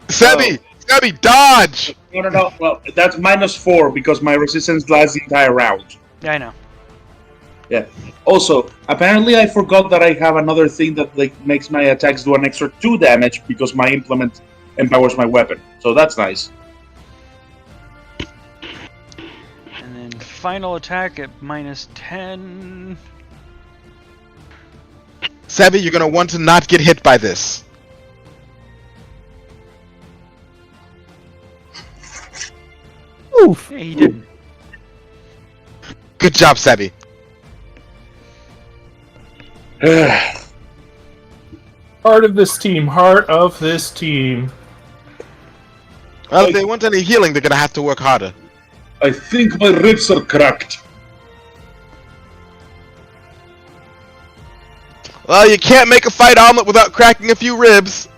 C: Sebby! Sebby, dodge!
B: No. Well, that's -4 because my resistance lasts the entire round.
A: Yeah, I know.
B: Yeah. Also, apparently I forgot that I have another thing that makes my attacks do an extra 2 damage because my implement empowers my weapon. So that's nice.
A: And then final attack at -10.
C: Sebby, you're gonna want to not get hit by this.
D: Oof.
A: Yeah, he didn't.
C: Good job, Sebby.
E: Heart of this team. Heart of this team.
C: Well, if they want any healing, they're gonna have to work harder.
B: I think my ribs are cracked.
C: Well, you can't make a fight omelet without cracking a few ribs.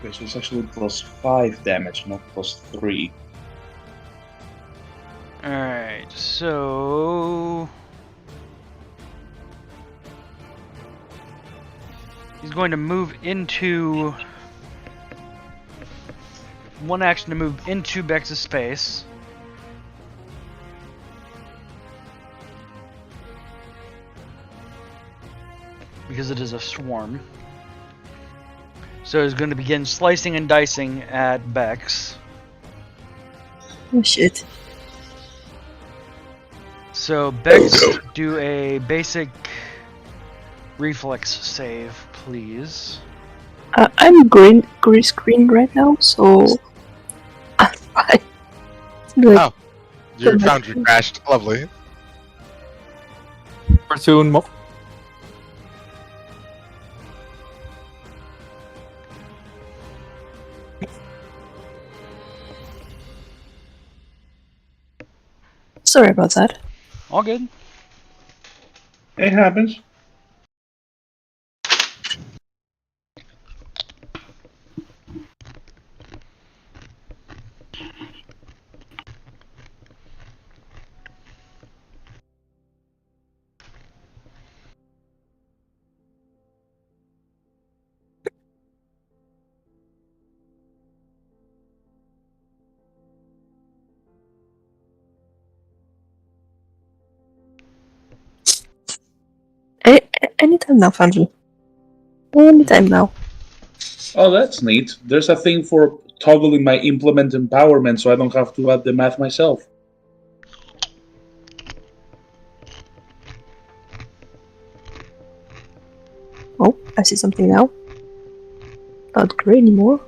B: Okay, so it's actually +5 damage, not +3.
A: Alright, so... he's going to move into... one action to move into Bex's space. Because it is a swarm. So he's going to begin slicing and dicing at Bex.
F: Oh shit.
A: So Bex, do a basic reflex save, please.
F: I'm green screen right now, so I'm fine. Like,
C: Oh, your foundry crashed. Lovely.
D: Platoon.
F: sorry about that.
A: All good.
B: It happens.
F: Anytime now, Fanji. Anytime now.
B: Oh, that's neat. There's a thing for toggling my implement empowerment so I don't have to add the math myself.
F: Oh, I see something now. Not grey anymore.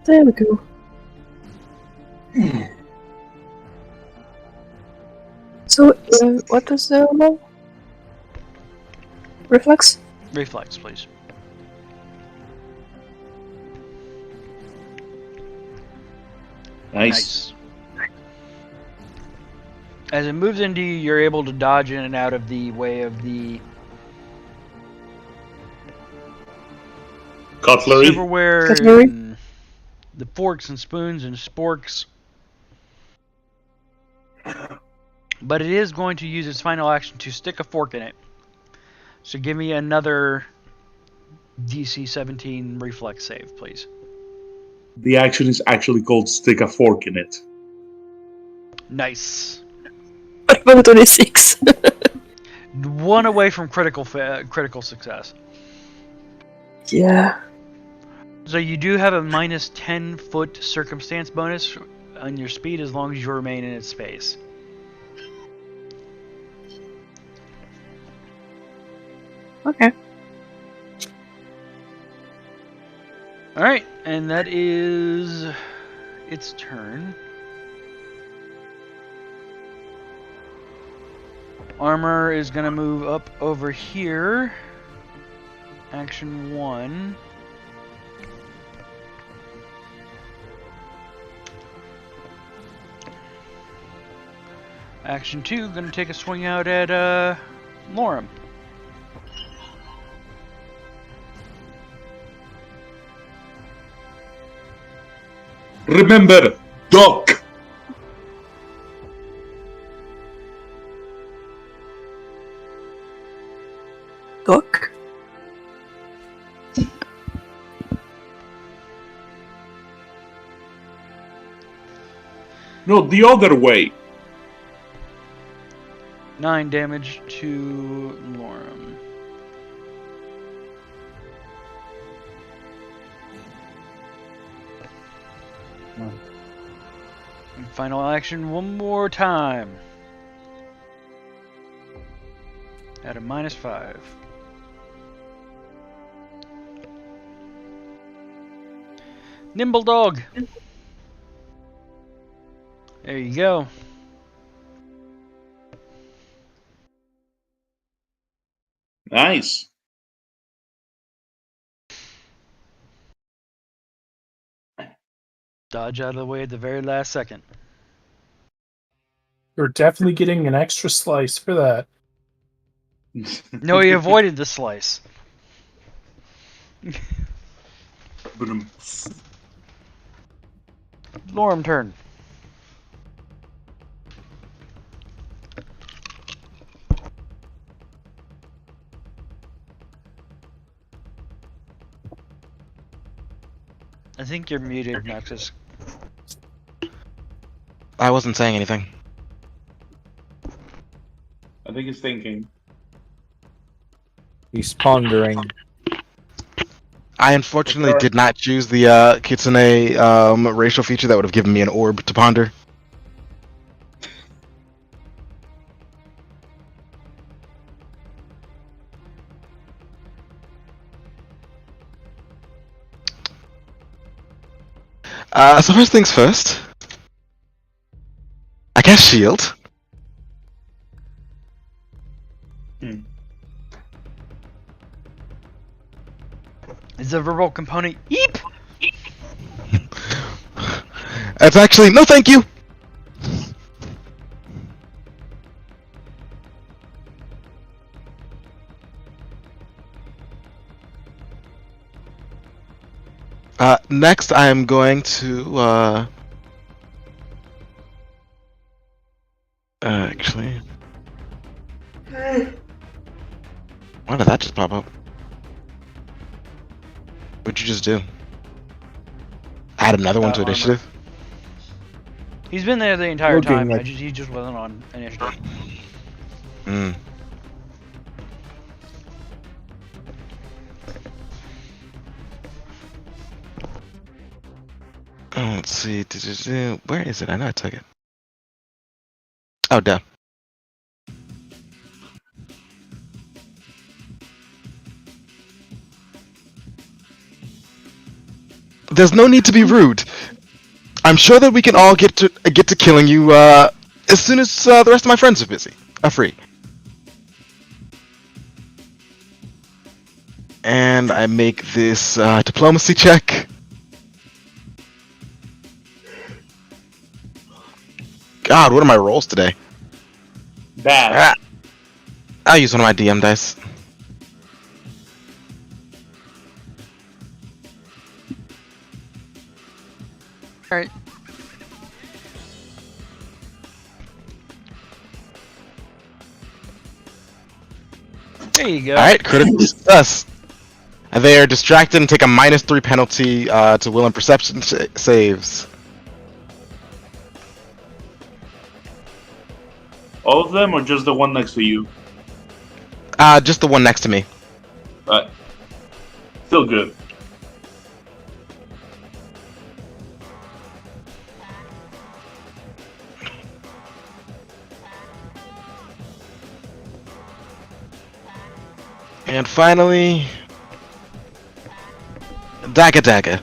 F: There we go. So, what was the roll? Reflex?
A: Reflex, please.
B: Nice.
A: As it moves into you, you're able to dodge in and out of the way of the
B: Cutlery.
A: silverware,
F: Cutlery?
A: and the forks and spoons and sporks. But it is going to use its final action to stick a fork in it. So give me another DC 17 reflex save, please.
B: The action is actually called stick a fork in it.
A: Nice.
F: What about 26?
A: One away from critical success.
F: Yeah.
A: So you do have a minus 10-foot circumstance bonus on your speed as long as you remain in its space.
F: Okay.
A: Alright, and that is its turn. Armor is going to move up over here. Action 1. Action 2, going to take a swing out at Lorem.
B: Remember, duck!
F: Duck?
B: No, the other way.
A: 9 damage to Lorem. And final action one more time. At a -5. Nimble dog. There you go.
B: Nice.
A: Dodge out of the way at the very last second.
E: You're definitely getting an extra slice for that.
A: No, he avoided the slice. Lorem turn. I think you're muted, Nexus.
C: I wasn't saying anything.
B: I think he's thinking.
D: He's pondering.
C: I unfortunately did not choose the Kitsune racial feature that would have given me an orb to ponder. So first things first. I cast shield.
A: Is the verbal component Eep?
C: That's actually no, thank you. Next, I am going to actually. Why did that just pop up? What'd you just do? Add another one to
A: Armor.
C: initiative?
A: He's been there the entire
D: Looking
A: time.
D: like-
A: He just wasn't on initiative.
C: Hmm. Let's see. Where is it? I know I took it. Oh, duh. There's no need to be rude. I'm sure that we can all get to killing you as soon as the rest of my friends are free. And I make this diplomacy check. God, what are my rolls today?
B: Bad.
C: I'll use one of my DM dice.
A: Alright. There you go.
C: Alright, critical success. They are distracted and take a -3 penalty to will and perception saves.
B: All of them, or just the one next to you?
C: Just the one next to me.
B: But still good.
C: And finally, Dagger.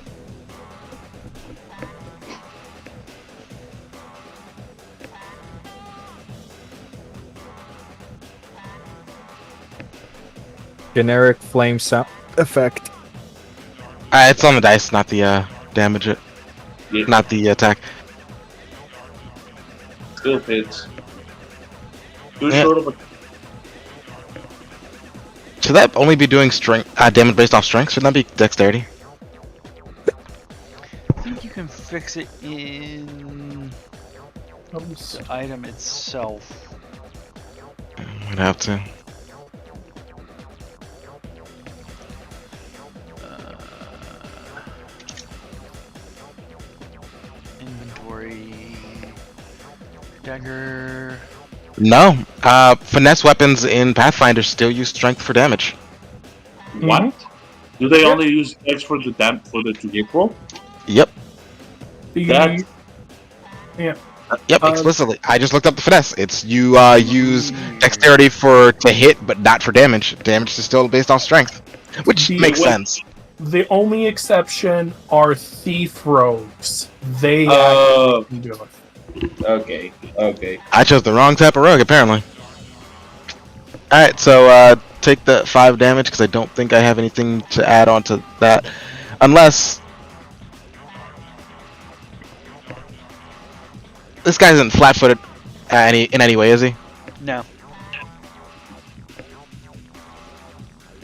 D: Generic flame sound effect.
C: It's on the dice, not the damage.
B: Yeah,
C: Not the attack.
B: still hits. Too
C: Yeah.
B: short of a.
C: Should that only be doing strength damage based off strength? Shouldn't that be dexterity?
A: I think you can fix it in the item itself.
C: Would have to.
A: Inventory. Dagger.
C: No. Finesse weapons in Pathfinder still use strength for damage.
B: What? Do they only use X for the to hit roll?
C: Yep.
B: That
C: Yep, explicitly. I just looked up the finesse. It's you use dexterity to hit, but not for damage. Damage is still based off strength, which
E: The
C: makes
B: wep-
C: sense.
E: The only exception are thief rogues. They
B: Oh,
E: actually do it.
B: okay.
C: I chose the wrong type of rogue, apparently. Alright, so take the 5 damage, because I don't think I have anything to add on to that. Unless... This guy isn't flat-footed in any way, is he?
A: No.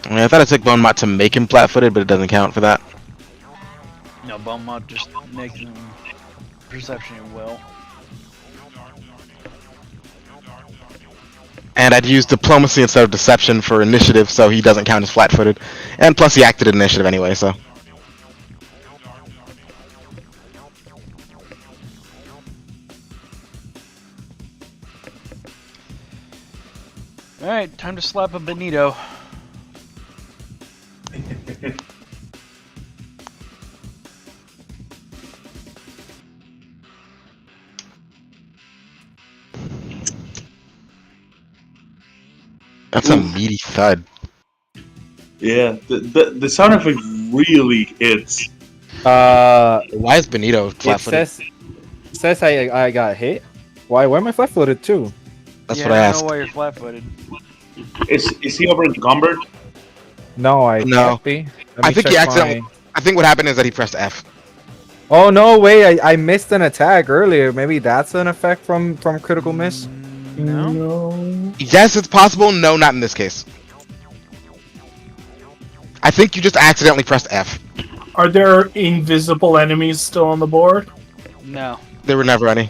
C: I mean, I thought it took Bone Mott to make him flat-footed, but it doesn't count for that.
A: No, Beaumont just makes them perception and will.
C: And I'd use diplomacy instead of deception for initiative, so he doesn't count as flat-footed. And plus, he acted in initiative anyway, so.
A: Alright, time to slap a Benito.
C: That's a meaty thud.
B: Yeah, the sound effect really hits.
C: Why is Benito
D: It
C: flat-footed?
D: says I got hit. Why am I flat-footed too?
C: That's
A: Yeah,
C: what I
A: I
C: asked.
A: don't know why you're flat-footed.
B: Is he over encumbered?
D: No, I
C: No.
D: can't be. Let
C: I
D: me
C: think he
D: check
C: accidentally. I think what happened is that he pressed F.
D: Oh no! Wait, I missed an attack earlier. Maybe that's an effect from critical miss.
A: No.
E: No.
C: Yes, it's possible. No, not in this case. I think you just accidentally pressed F.
E: Are there invisible enemies still on the board?
A: No.
C: There were never any.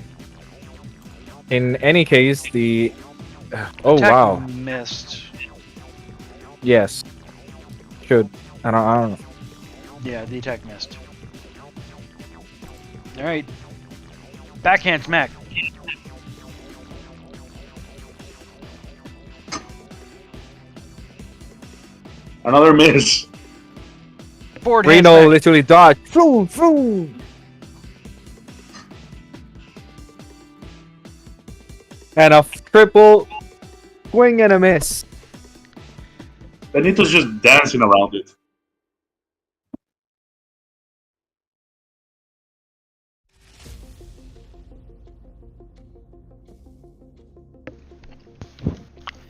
D: In any case, the oh
A: Attack
D: wow,
A: missed.
D: yes, should I don't know.
A: Yeah, the attack missed. All right. Backhand smack.
B: Another miss.
A: Forward hand
D: Reno
A: smack.
D: literally dodged. Vroom, vroom. And a triple swing and a miss.
B: Benito's just dancing around it.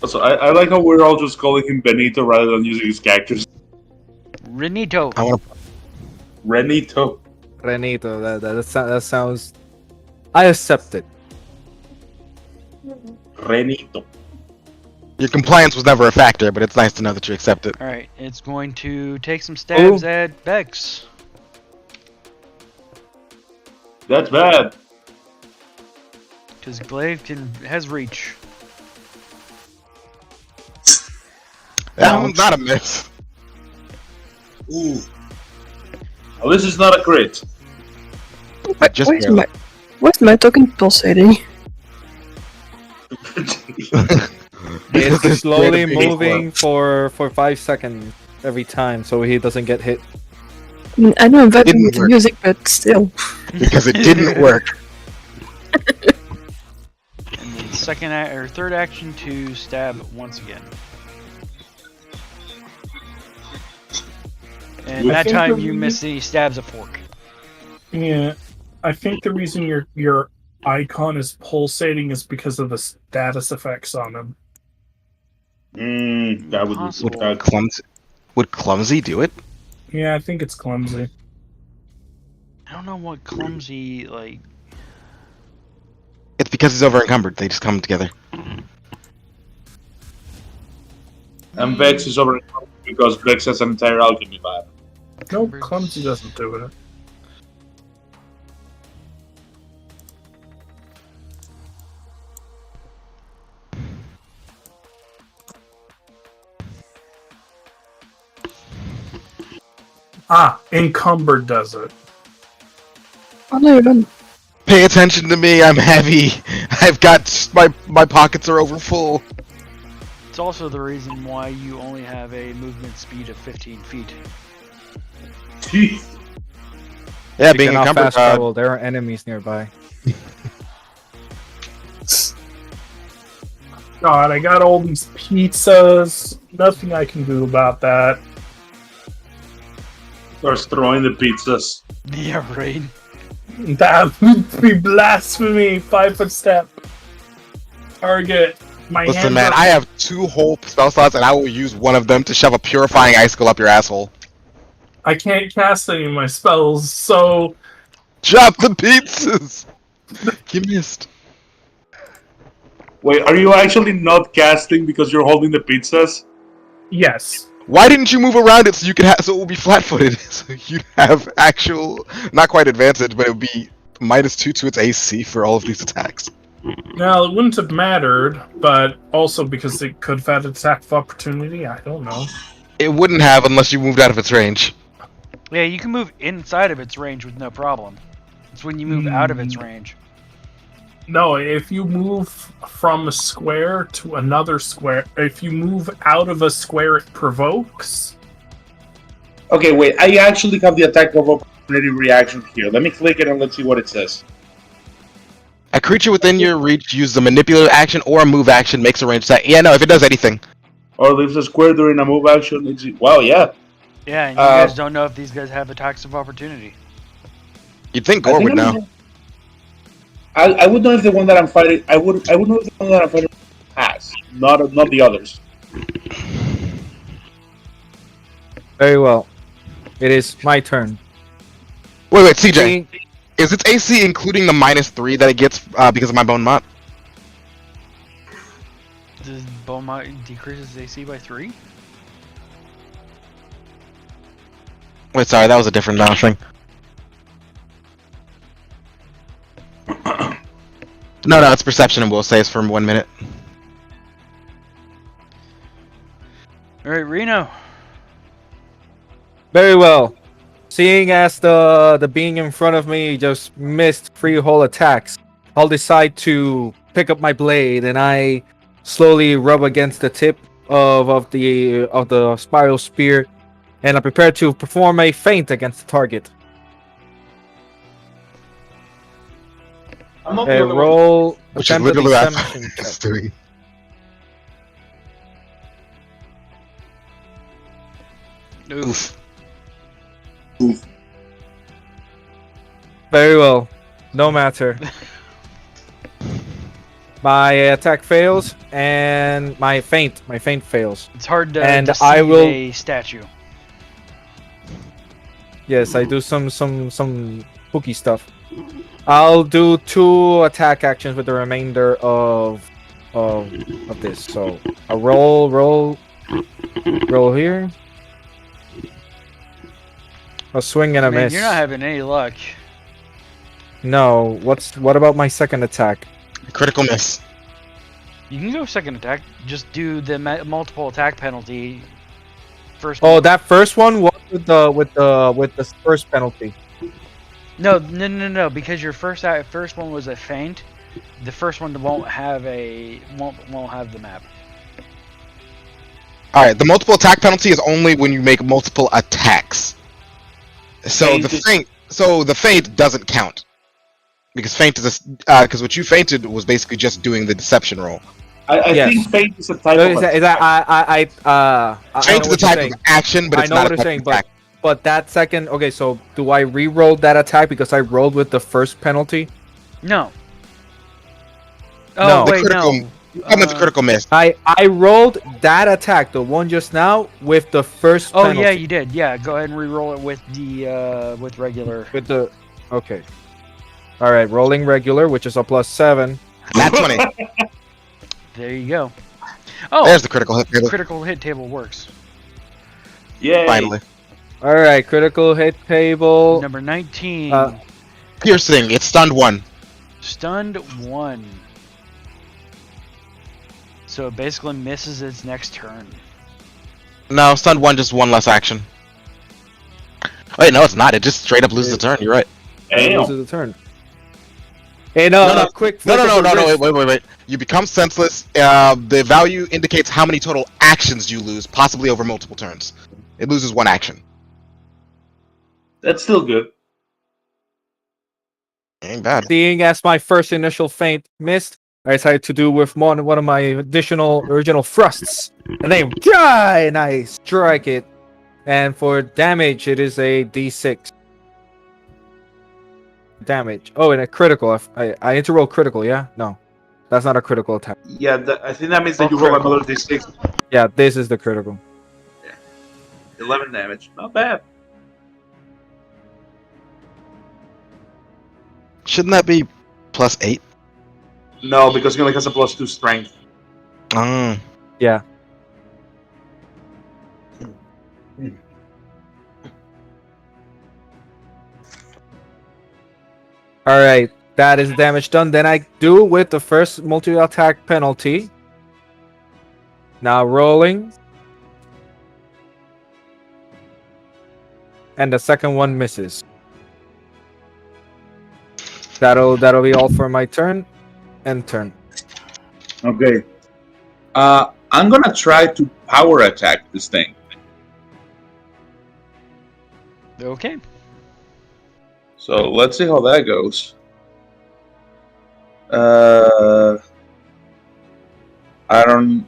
B: Also, I like how we're all just calling him Benito rather than using his characters.
A: Renito.
C: I want to.
B: Renito.
D: Renito, that sounds. I accept it.
B: Renito.
C: Your compliance was never a factor, but it's nice to know that you accept it.
A: All right, it's going to take some stabs at Bex.
B: That's bad.
A: Because Glaive has reach.
C: That one's not a miss.
B: Ooh. Well, this is not a crit.
C: Just
F: Where's
C: barely.
F: my token pulsating?
D: It's slowly
C: Great big
D: moving for 5 seconds every time, so he doesn't get hit.
F: I know I'm vibing
C: Didn't
F: with the
C: work.
F: music, but still.
C: Because it didn't work.
A: And then second or third action to stab once again. And
B: I
A: that
E: think
A: time
E: the
A: you
E: re-
A: miss the stabs a fork.
E: Yeah, I think the reason your icon is pulsating is because of the status effects on him.
B: That would
A: Possible.
C: Would clumsy do it?
E: Yeah, I think it's clumsy.
A: I don't know what clumsy like.
C: It's because he's over encumbered. They just come together.
B: And Vex is over because Vex has an entire alchemy lab.
E: No, clumsy doesn't do it. Ah, encumbered does it.
F: Oh no, you're done.
C: Pay attention to me. I'm heavy. I've got my pockets are over full.
A: It's also the reason why you only have a movement speed of 15 feet.
C: Yeah,
D: You
C: being
D: cannot
C: encumbered.
D: fast travel. There are enemies nearby.
E: God, I got all these pizzas. Nothing I can do about that.
B: Starts throwing the pizzas.
A: Yeah, right.
E: That would be blasphemy. 5-foot step. Target. My
C: Listen,
E: hands
C: man,
E: are-
C: I have 2 whole spell slots, and I will use one of them to shove a purifying icicle up your asshole.
E: I can't cast any of my spells, so
C: Drop the pizzas. You missed.
B: Wait, are you actually not casting because you're holding the pizzas?
E: yes.
C: Why didn't you move around it so you could so it would be flat-footed? So you'd have actual, not quite advantage, but it would be -2 to its AC for all of these attacks.
E: Now, it wouldn't have mattered, but also because it could have had attack of opportunity. I don't know.
C: It wouldn't have unless you moved out of its range.
A: Yeah, you can move inside of its range with no problem. It's when you move out of its range.
E: No, if you move from a square to another square, if you move out of a square, it provokes.
B: Okay, wait, I actually have the attack of opportunity reaction here. Let me click it and let's see what it says.
C: A creature within your reach uses a manipulative action or a move action, makes a range attack. Yeah, no, if it does anything.
B: Or leaves a square during a move action. It's, well, yeah.
A: Yeah, and you guys don't know if these guys have attacks of opportunity.
C: You'd think
B: I
C: Gore
B: think
C: would
B: I'm-
C: know.
B: I would know if the one that I'm fighting. I would know if the one that I'm fighting has, not the others.
D: Very well. It is my turn.
C: Wait, CJ.
D: Seeing-
C: Is its AC including the -3 that it gets because of my bone mod?
A: Does Beaumont decreases AC by 3?
C: Wait, sorry, that was a different thing. No, it's perception, and we'll say it's for 1 minute.
A: Alright, Reno.
D: Very well. Seeing as the being in front of me just missed 3 whole attacks, I'll decide to pick up my blade and I slowly rub against the tip of the spiral spear, and I prepare to perform a feint against the target.
B: I'm not
D: A
B: the only one.
D: roll
C: Which is
D: attempt a
C: literally what I
D: deception
C: thought it's
D: check.
C: doing.
A: Oof.
D: Very well. No matter. My attack fails and my feint fails.
A: It's hard to
D: And
A: deceive
D: I will-
A: a statue.
D: Yes, I do some spooky stuff. I'll do 2 attack actions with the remainder of this. So a roll here. A swing and a
A: Man,
D: miss.
A: you're not having any luck.
D: No, what about my second attack?
C: Critical miss.
A: You can go second attack. Just do the multiple attack penalty. First.
D: Oh, that first one was with the first penalty.
A: No, because your first one was a feint. The first one won't have the map.
C: All right, the multiple attack penalty is only when you make multiple attacks. So
B: Feint
C: the feint doesn't count because feint is because what you feinted was basically just doing the deception roll.
B: I
D: Yes.
B: think feint is a type
D: Is
B: of
D: that I know
C: Feint is a
D: what you're
C: type
D: saying.
C: of action, but
D: I
C: it's
D: know
C: not
D: what
C: a
D: you're
C: type
D: saying,
C: of attack.
D: but that second, okay, so do I re-roll that attack because I rolled with the first penalty?
A: No.
D: No.
A: Oh
C: The
A: wait,
C: critical,
A: no.
C: you come with the critical miss.
D: I rolled that attack, the one just now, with the first
A: Oh
D: penalty.
A: yeah, you did. Yeah, go ahead and re-roll it with the with regular.
D: With the okay. All right, rolling regular, which is a +7.
C: Nat 20.
A: There you go. Oh,
C: There's the critical hit.
A: critical hit table works.
B: Yay.
C: Finally,
D: All right, critical hit table.
A: Number 19.
C: piercing. It's stunned 1.
A: Stunned 1. So it basically misses its next turn.
C: No, stunned 1 just 1 less action. Wait, no, it's not. It just straight up loses a turn. You're right.
B: Damn.
D: Loses a turn. And
C: No,
D: quick.
C: No,
D: flick of the wrist.
C: wait. You become senseless. The value indicates how many total actions you lose, possibly over multiple turns. It loses 1 action.
B: That's still good.
C: Ain't bad.
D: Seeing as my first initial feint missed, I decided to do with one of my original thrusts. And then and I strike it. And for damage, it is a D6. Damage. Oh, and a critical. I need to roll critical, yeah? No. That's not a critical attack.
B: Yeah, I think that means that
D: Oh,
B: you roll
D: critical.
B: another d6.
D: Yeah, this is the critical.
B: 11 damage. Not bad.
C: Shouldn't that be +8?
B: No, because he only has a +2 strength.
C: Oh.
D: Yeah. Alright, that is damage done. Then I do with the first multi-attack penalty. Now rolling. And the second one misses. That'll be all for my turn. End turn.
B: Okay. I'm gonna try to power attack this thing.
A: Okay.
B: So let's see how that goes. I don't.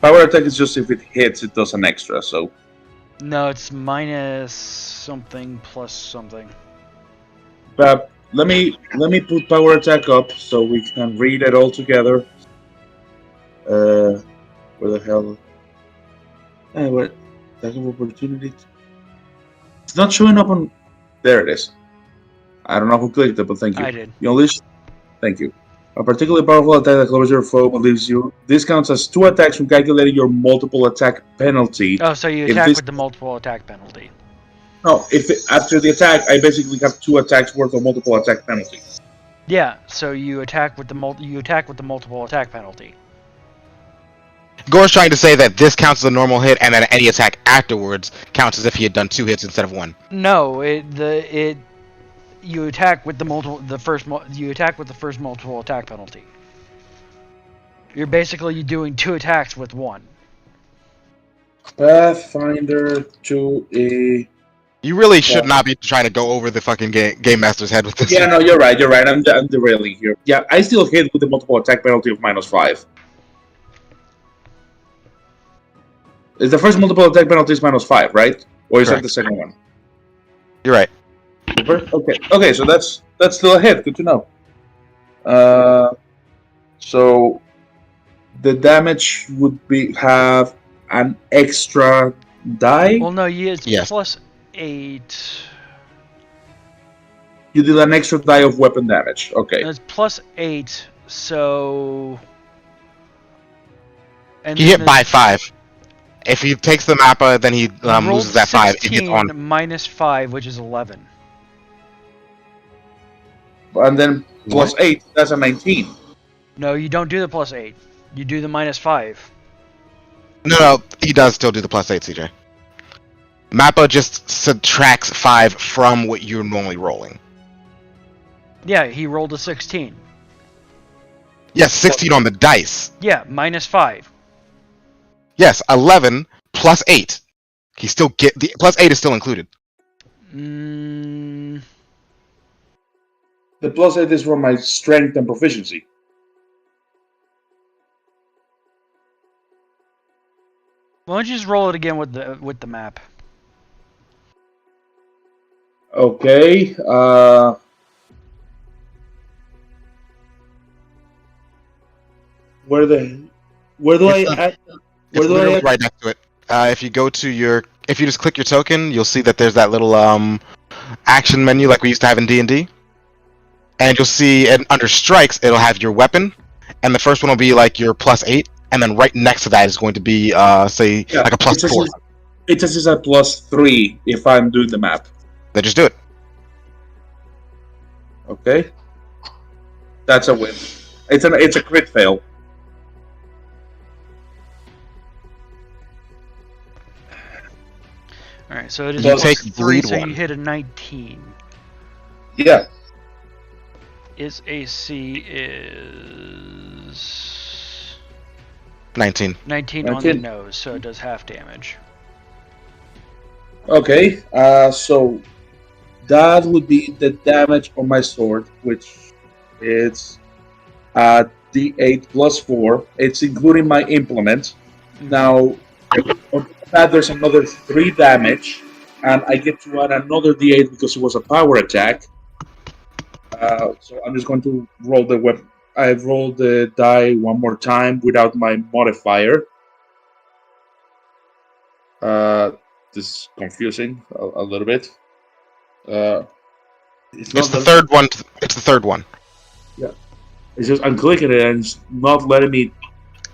B: Power attack is just if it hits, it does an extra. So
A: No, it's minus something plus something.
B: but let me put power attack up so we can read it all together. Where the hell? What? Attack of opportunity. It's not showing up on. There it is. I don't know who clicked it, but thank you.
A: I did.
B: You unleash. Thank you. A particularly powerful attack that covers your foe but leaves you. This counts as 2 attacks from calculating your multiple attack penalty.
A: Oh, so you
B: If
A: attack
B: this-
A: with the multiple attack penalty.
B: No, after the attack, I basically have 2 attacks worth of multiple attack penalty.
A: Yeah, so you attack with the multiple attack penalty.
C: Gore's trying to say that this counts as a normal hit, and then any attack afterwards counts as if he had done 2 hits instead of 1.
A: No, you attack with the first multiple attack penalty. You're basically doing 2 attacks with 1.
B: Pathfinder 2A.
C: You really should not be trying to go over the fucking game master's head with this.
B: Yeah, no, you're right. I'm derailing here. Yeah, I still hit with the multiple attack penalty of -5. Is the first multiple attack penalty is -5, right? Or is that
C: Correct.
B: the second one?
C: You're right.
B: Okay, so that's still a hit. Good to know. So the damage would have an extra die.
A: Well, no, it's
C: Yes.
A: +8.
B: You did an extra die of weapon damage. Okay.
A: It's +8, so. And
C: He
A: then
C: hit by 5. If he takes the mappa, then he loses that 5. It hits on.
A: -5, which is 11.
B: And then +8, that's a 19.
A: No, you don't do the +8. You do the -5.
C: No, he does still do the +8, CJ. Mappa just subtracts 5 from what you're normally rolling.
A: Yeah, he rolled a 16.
C: Yes, 16 on the dice.
A: Yeah, -5.
C: Yes, 11 plus 8. He still get the +8 is still included.
A: Mm,
B: The +8 is from my strength and proficiency.
A: why don't you just roll it again with the map?
B: Okay. Where do
C: It's
B: I?
C: It's literally right next to it. If you go to if you just click your token, you'll see that there's that little action menu like we used to have in D&D. And you'll see, and under strikes, it'll have your weapon, and the first one will be like your +8, and then right next to that is going to be, say, like a +4.
B: It says it's a +3 if I'm doing the map.
C: Then just do it.
B: Okay. That's a win. It's a crit fail.
A: Alright, so it is
B: You
A: plus
C: take
A: 3,
C: bleed
A: so
C: one.
A: you hit a 19.
B: Yeah.
A: His AC is
C: 19.
A: 19 on the
B: 19.
A: nose, so it does half damage.
B: Okay. So that would be the damage on my sword, which is D8 +4. It's including my implement. Now, on that there's another 3 damage, and I get to add another D8 because it was a power attack. So I'm just going to roll the weapon. I've rolled the die one more time without my modifier. This is confusing a little bit.
C: It's the third one. It's the third one.
B: It's just I'm clicking it and it's not letting me.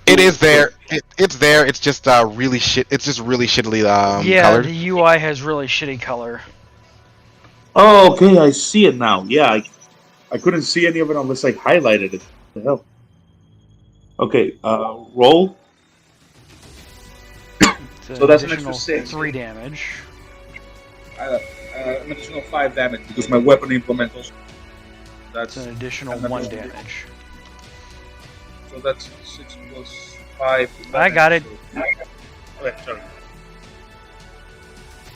C: It is there. It's there. It's just really shit. It's just really shittily
A: Yeah,
C: colored.
A: the UI has really shitty color.
B: Oh, okay, I see it now. Yeah, I couldn't see any of it unless I highlighted it. What the hell? Okay, roll.
A: It's
B: So that's an
A: additional
B: extra 6.
A: 3 damage.
B: An additional 5 damage because my weapon implement also.
A: That's an additional
B: and then
A: 1
B: roll.
A: damage.
B: So that's 6 plus 5.
A: I got it.
B: Okay, sorry.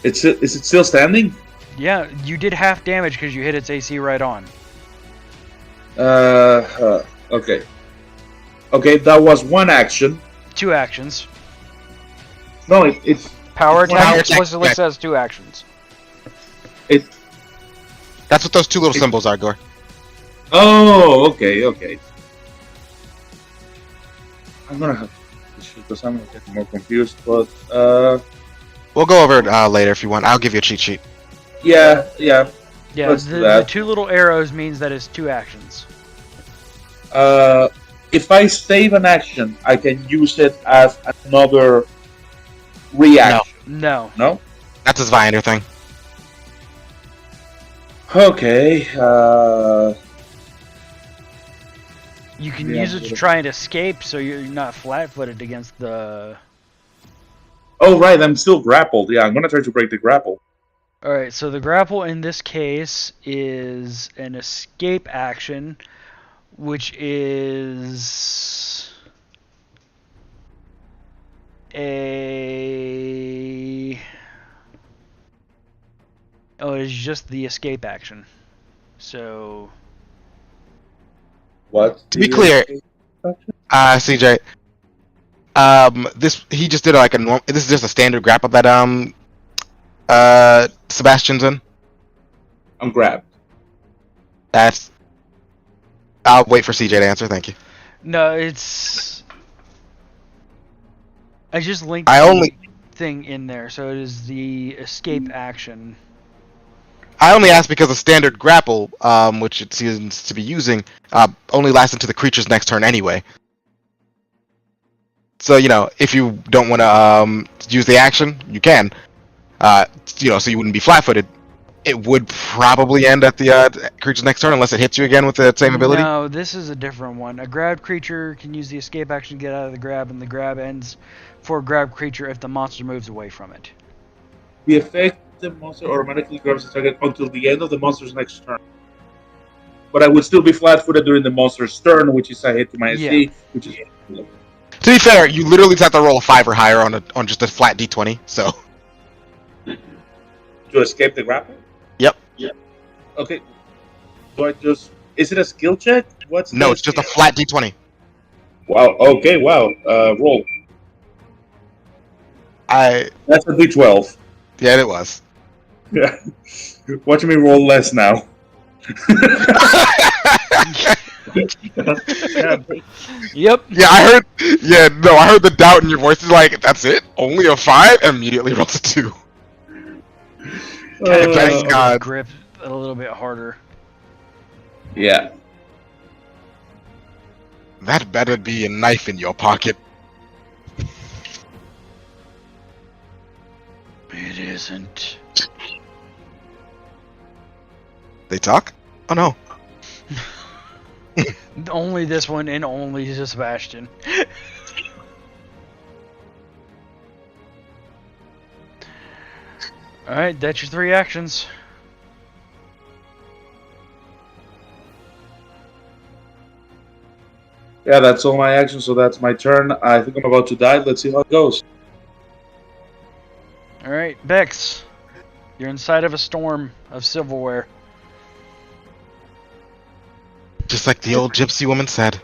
B: Is it still standing?
A: Yeah, you did half damage because you hit its AC right on.
B: Okay. Okay, that was one action.
A: 2 actions.
B: No, it's
A: Power
B: Power
A: attack
C: attack,
A: explicitly
C: yeah.
A: says 2 actions.
C: That's what those 2 little symbols are, Gore.
B: Oh, okay. I'm gonna have to because I'm gonna get more confused, but
C: We'll go over it later if you want. I'll give you a cheat sheet.
B: yeah.
A: Yeah,
B: Let's do
A: the
B: that.
A: 2 little arrows means that it's 2 actions.
B: If I save an action, I can use it as another reaction.
A: No.
B: No?
C: That's his Viander thing.
B: Okay.
A: You can
B: Yeah,
A: use it to try and escape, so you're not flat-footed against the.
B: Oh, right. I'm still grappled. Yeah, I'm going to try to break the grapple.
A: Alright, so the grapple in this case is an escape action, which is a. Oh, it's just the escape action. So.
B: What?
C: To be clear, CJ, this he just did like a norm. This is just a standard grapple that Sebastian's in.
B: I'm grabbed.
C: That's. I'll wait for CJ to answer. Thank you.
A: No, it's. I just linked
C: I
A: the
C: only
A: thing in there, so it is the escape action.
C: asked because the standard grapple, which it seems to be using, only lasts until the creature's next turn anyway. So if you don't want to use the action, you can. So you wouldn't be flat-footed. It would probably end at the creature's next turn unless it hits you again with the same ability.
A: No, this is a different one. A grabbed creature can use the escape action to get out of the grab, and the grab ends for a grabbed creature if the monster moves away from it.
B: The effective monster automatically grabs the target until the end of the monster's next turn. But I would still be flat-footed during the monster's turn, which is a hit to my AC, which is.
C: To be fair, you literally just have to roll a 5 or higher on just a flat d20. So.
B: To escape the grapple?
C: Yep.
B: Okay. Do I just? Is it a skill check? What's
C: No,
B: the
C: it's just a
B: skill?
C: flat d20.
B: Wow. Okay. Wow. Roll. That's a d12.
C: Yeah, it was.
B: Yeah. Watch me roll less now.
A: Yep.
C: Yeah, I heard. Yeah, no, I heard the doubt in your voice. It's like, that's it? Only a 5? Immediately rolls a 2.
A: Kind of
C: thank God.
A: grip a little bit harder.
B: Yeah.
C: That better be a knife in your pocket.
A: It isn't.
C: They talk? Oh no.
A: Only this one and only Sebastian. Alright, that's your 3 actions.
B: Yeah, that's all my actions, so that's my turn. I think I'm about to die. Let's see how it goes.
A: Alright, Bex. You're inside of a storm of silverware.
C: Just like the old gypsy woman said.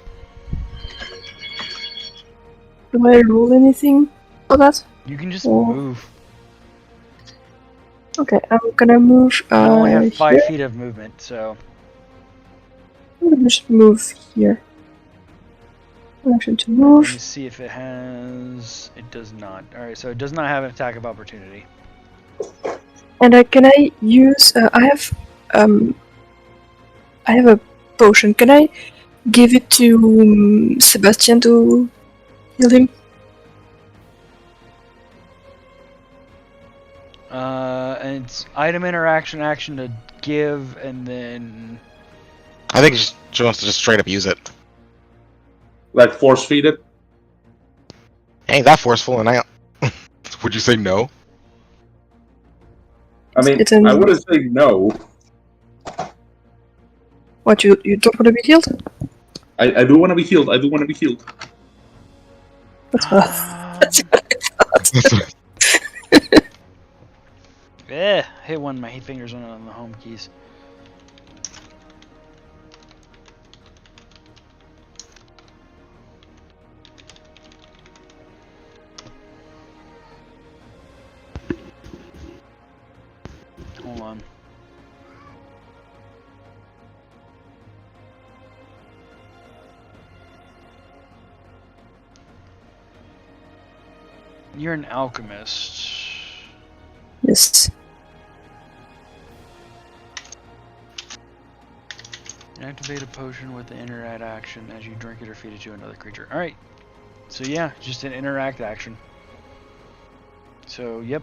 F: Do I roll anything for that?
A: You can just
F: Oh.
A: move.
F: Okay, I'm gonna move.
A: You only have 5
F: here.
A: feet of movement, so.
F: I'm gonna just move here. Action to
A: Let me
F: move.
A: see if it has. It does not. Alright, so it does not have an attack of opportunity.
F: And can I use? I have a potion. Can I give it to Sebastian to heal him?
A: And it's item interaction action to give, and then.
C: I think she wants to just straight up use it.
B: Like force feed it?
C: Ain't that forceful, and I. Would you say no?
B: I mean,
F: It's an-
B: I wouldn't say no.
F: What, you don't want to be healed?
B: I do want to be healed. I do want to be healed.
F: That's what, that's what I thought.
A: Hit one of my fingers on the home keys. Hold on. You're an alchemist.
F: Yes.
A: Activate a potion with the interact action as you drink it or feed it to another creature. Alright. So yeah, just an interact action. So, yep.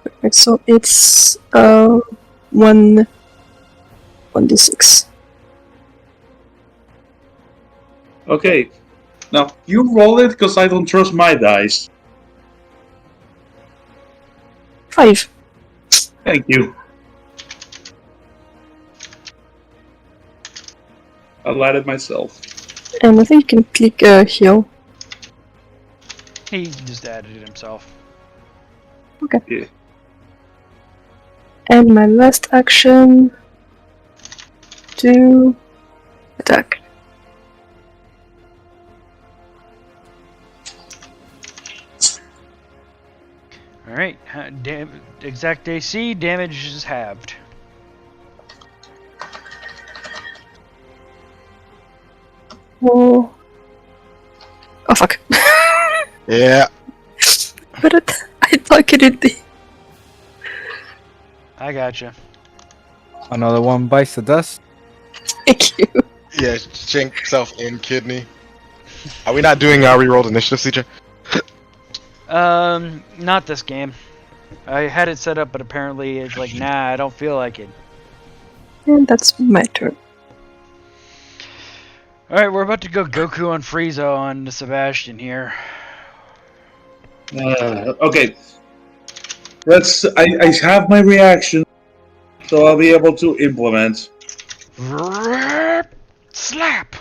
F: Perfect. So it's 1d6.
B: Okay. Now, you roll it because I don't trust my dice.
F: 5.
B: Thank you. I lied it myself.
F: And I think you can click heal.
A: He just added it himself.
F: Okay.
B: Yeah.
F: And my last action to attack.
A: Alright, exact AC, damage is halved.
F: Oh, oh fuck.
C: Yeah.
F: But I thought it would be.
A: I gotcha.
D: Another one bites the dust.
F: Thank you.
C: Yeah, shank self in kidney. Are we not doing our rerolled initiative, CJ?
A: Not this game. I had it set up, but apparently it's like, nah, I don't feel like it.
F: And that's my turn.
A: Alright, we're about to go Goku on Frieza on Sebastian here.
B: Okay. I have my reaction, so I'll be able to implement.
A: Slap!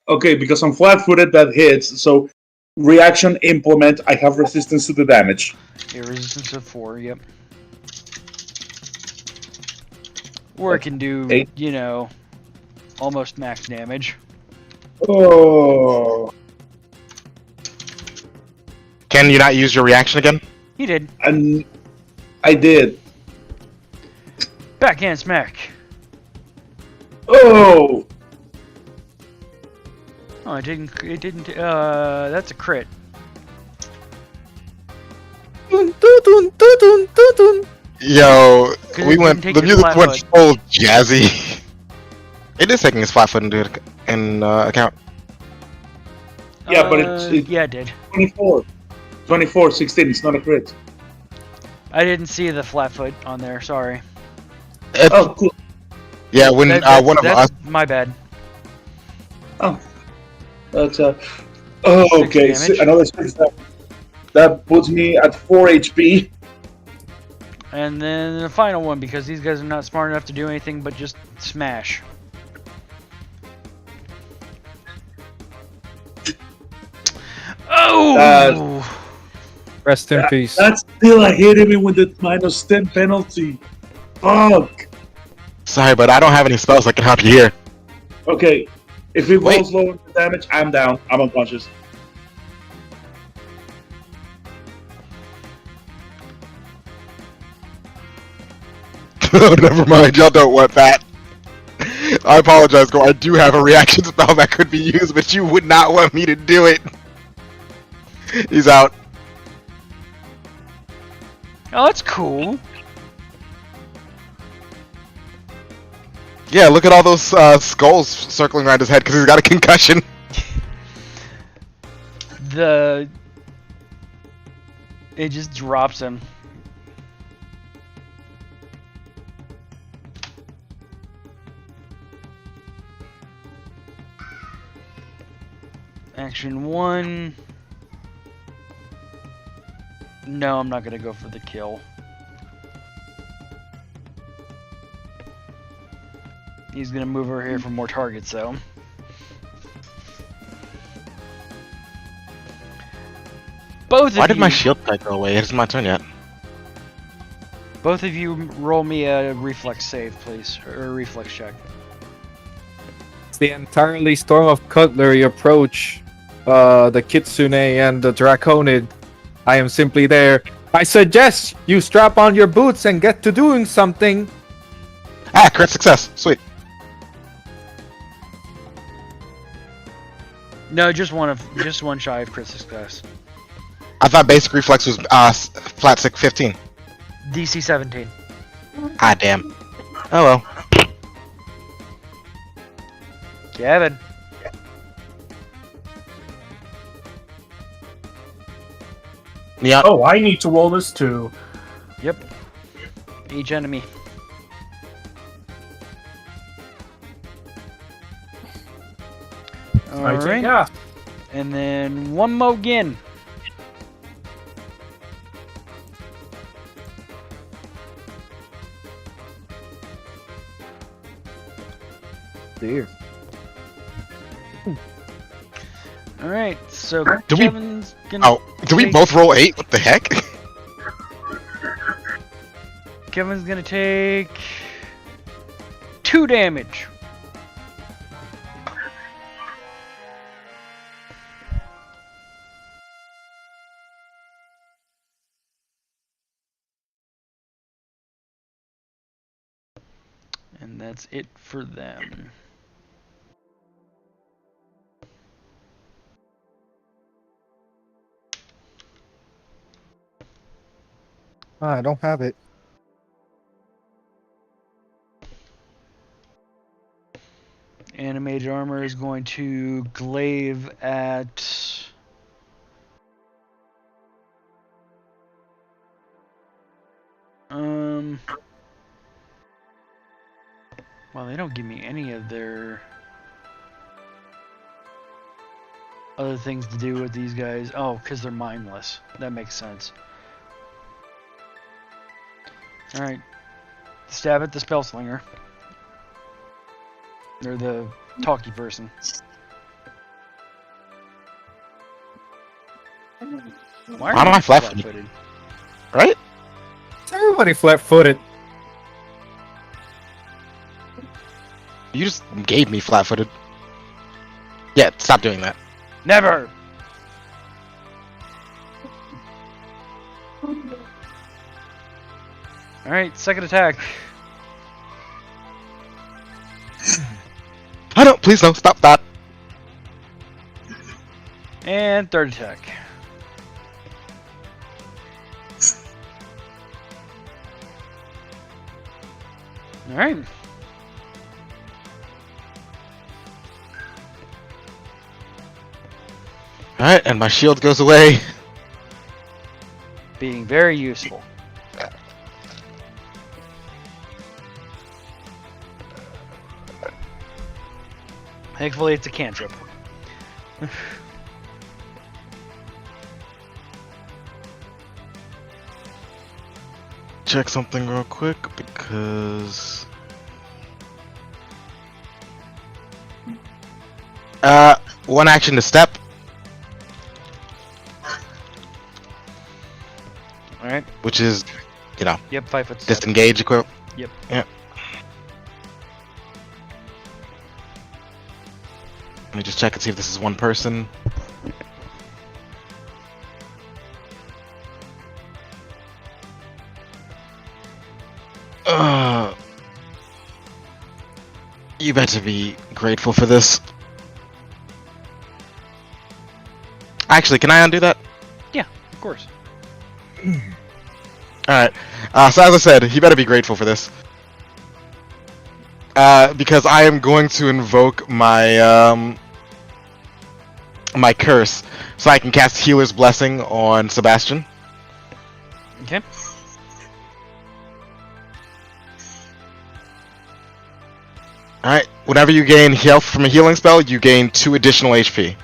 B: Okay, because I'm flat-footed, that hits. So, reaction implement. I have resistance to the damage.
A: Yeah, resistance of 4, yep. Or it can do,
B: 8.
A: you know, almost max damage.
B: Oh,
C: Can you not use your reaction again?
A: He did.
B: and I did.
A: Backhand smack.
B: Oh,
A: Oh, it didn't, that's a crit.
D: Dun, dun, dun, dun, dun, dun, dun.
C: Yo,
A: 'Cause
C: we
A: it
C: went.
A: didn't take
C: The
A: your
C: music
A: flat
C: went
A: foot.
C: full jazzy. It is taking his flat foot into account.
B: Yeah, but it's
A: Yeah, it did.
B: 24. 24, 16. It's not a crit.
A: I didn't see the flat foot on there, sorry.
B: Oh, cool.
C: Yeah, when one of us.
A: That's my bad.
B: That's Oh,
A: 6
B: okay.
A: damage.
B: Another 6. That puts me at 4 HP.
A: And then the final one, because these guys are not smart enough to do anything but just smash. Oh!
D: Rest in peace.
B: That's still a hit even with the -10 penalty. Fuck.
C: Sorry, but I don't have any spells that can help you here.
B: Okay. If it
C: Wait.
B: rolls lower the damage, I'm down. I'm unconscious.
C: Never mind, y'all don't want that. I apologize, Gore. I do have a reaction spell that could be used, but you would not want me to do it. He's out.
A: Oh, that's cool.
C: Yeah, look at all those skulls circling around his head because he's got a concussion.
A: It just drops him. Action 1. No, I'm not gonna go for the kill. He's gonna move over here for more targets, though. Both of
C: Why did my
A: you-
C: shield type go away? It isn't my turn yet.
A: Both of you roll me a reflex save, please, or a reflex check.
D: As the entirely storm of cutlery approach the Kitsune and the Draconid, I am simply there. I suggest you strap on your boots and get to doing something.
C: Ah, crit success. Sweet.
A: No, just one shy of crit success.
C: I thought basic reflex was flat stick 15.
A: DC 17.
C: Ah, damn. Oh well.
A: Kevin.
C: Yeah.
E: Oh, I need to roll this too.
A: Yep. Each enemy.
E: I take
A: Alright.
E: half.
A: And then one more again.
D: Dear.
A: Alright, so
C: Do we-
A: Kevin's gonna
C: Oh, do we
A: take-
C: both roll 8? What the heck?
A: Kevin's gonna take 2 damage. And that's it for them.
D: I don't have it.
A: Animated armor is going to glaive at well, they don't give me any of their other things to do with these guys. Oh, because they're mindless. That makes sense. Alright. Stab at the spell slinger. Or the talky person. Why
C: Why am
A: you
C: I flat-footed? Right?
D: Everybody flat-footed.
C: You just gave me flat-footed. Yeah, stop doing that.
A: Never! Alright, second attack.
C: I don't. Please no. Stop that.
A: And third attack. Alright.
C: All right, and my shield goes away.
A: Being very useful. Thankfully, it's a cantrip.
C: Check something real quick because one action to step.
A: Alright.
C: Which is, you know,
A: Yep, 5 foot step.
C: disengage equip.
A: Yep.
C: Yeah. Let me just check and see if this is one person. You better be grateful for this. Actually, can I undo that?
A: Yeah, of course.
C: Alright. So as I said, he better be grateful for this. Because I am going to invoke my my curse, so I can cast Healer's Blessing on Sebastian.
A: Okay.
C: Alright, whenever you gain health from a healing spell, you gain 2 additional HP.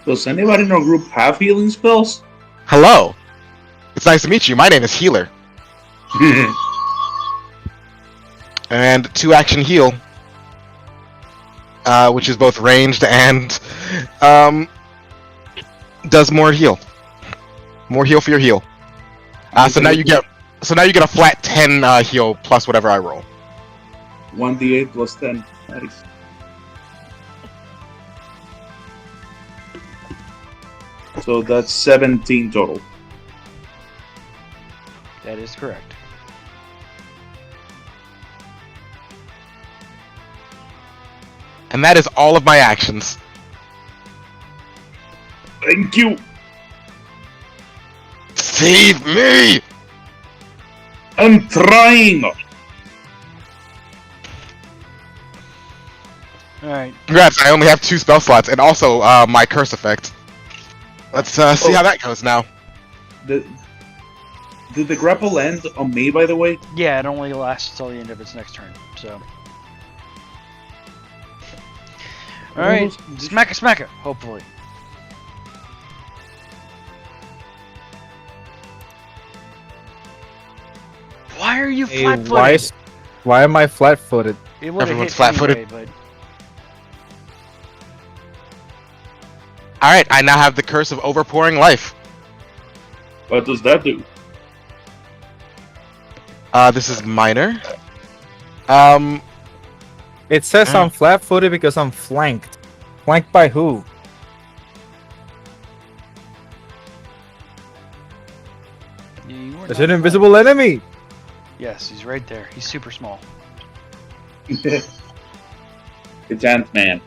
B: Does anybody in our group have healing spells?
C: Hello! It's nice to meet you, my name is Healer. And 2 action heal. Which is both ranged and does more heal. More heal for your heal. So now you get a flat 10 heal plus whatever I roll.
B: 1d8 plus 10. Nice. So that's 17 total.
A: That is correct.
C: And that is all of my actions.
B: Thank you!
C: Save me!
B: I'm trying.
A: Alright.
C: Congrats, I only have 2 spell slots, and also my curse effect. Let's see how that goes now.
B: Did the grapple end on me, by the way?
A: Yeah, it only lasts till the end of its next turn, so. Alright, smack it, hopefully. Why are you
D: Hey,
A: flat-footed?
D: why am I flat-footed?
A: It would've
C: Everyone's
A: hit
C: flat-footed.
A: anyway,
C: Alright, I now have the curse of overpouring life.
B: What does that do?
C: This is minor.
D: It says I'm flat-footed because I'm flanked. Flanked by who? Is it an invisible enemy?
A: Yes, he's right there. He's super small.
B: It's Ant-Man.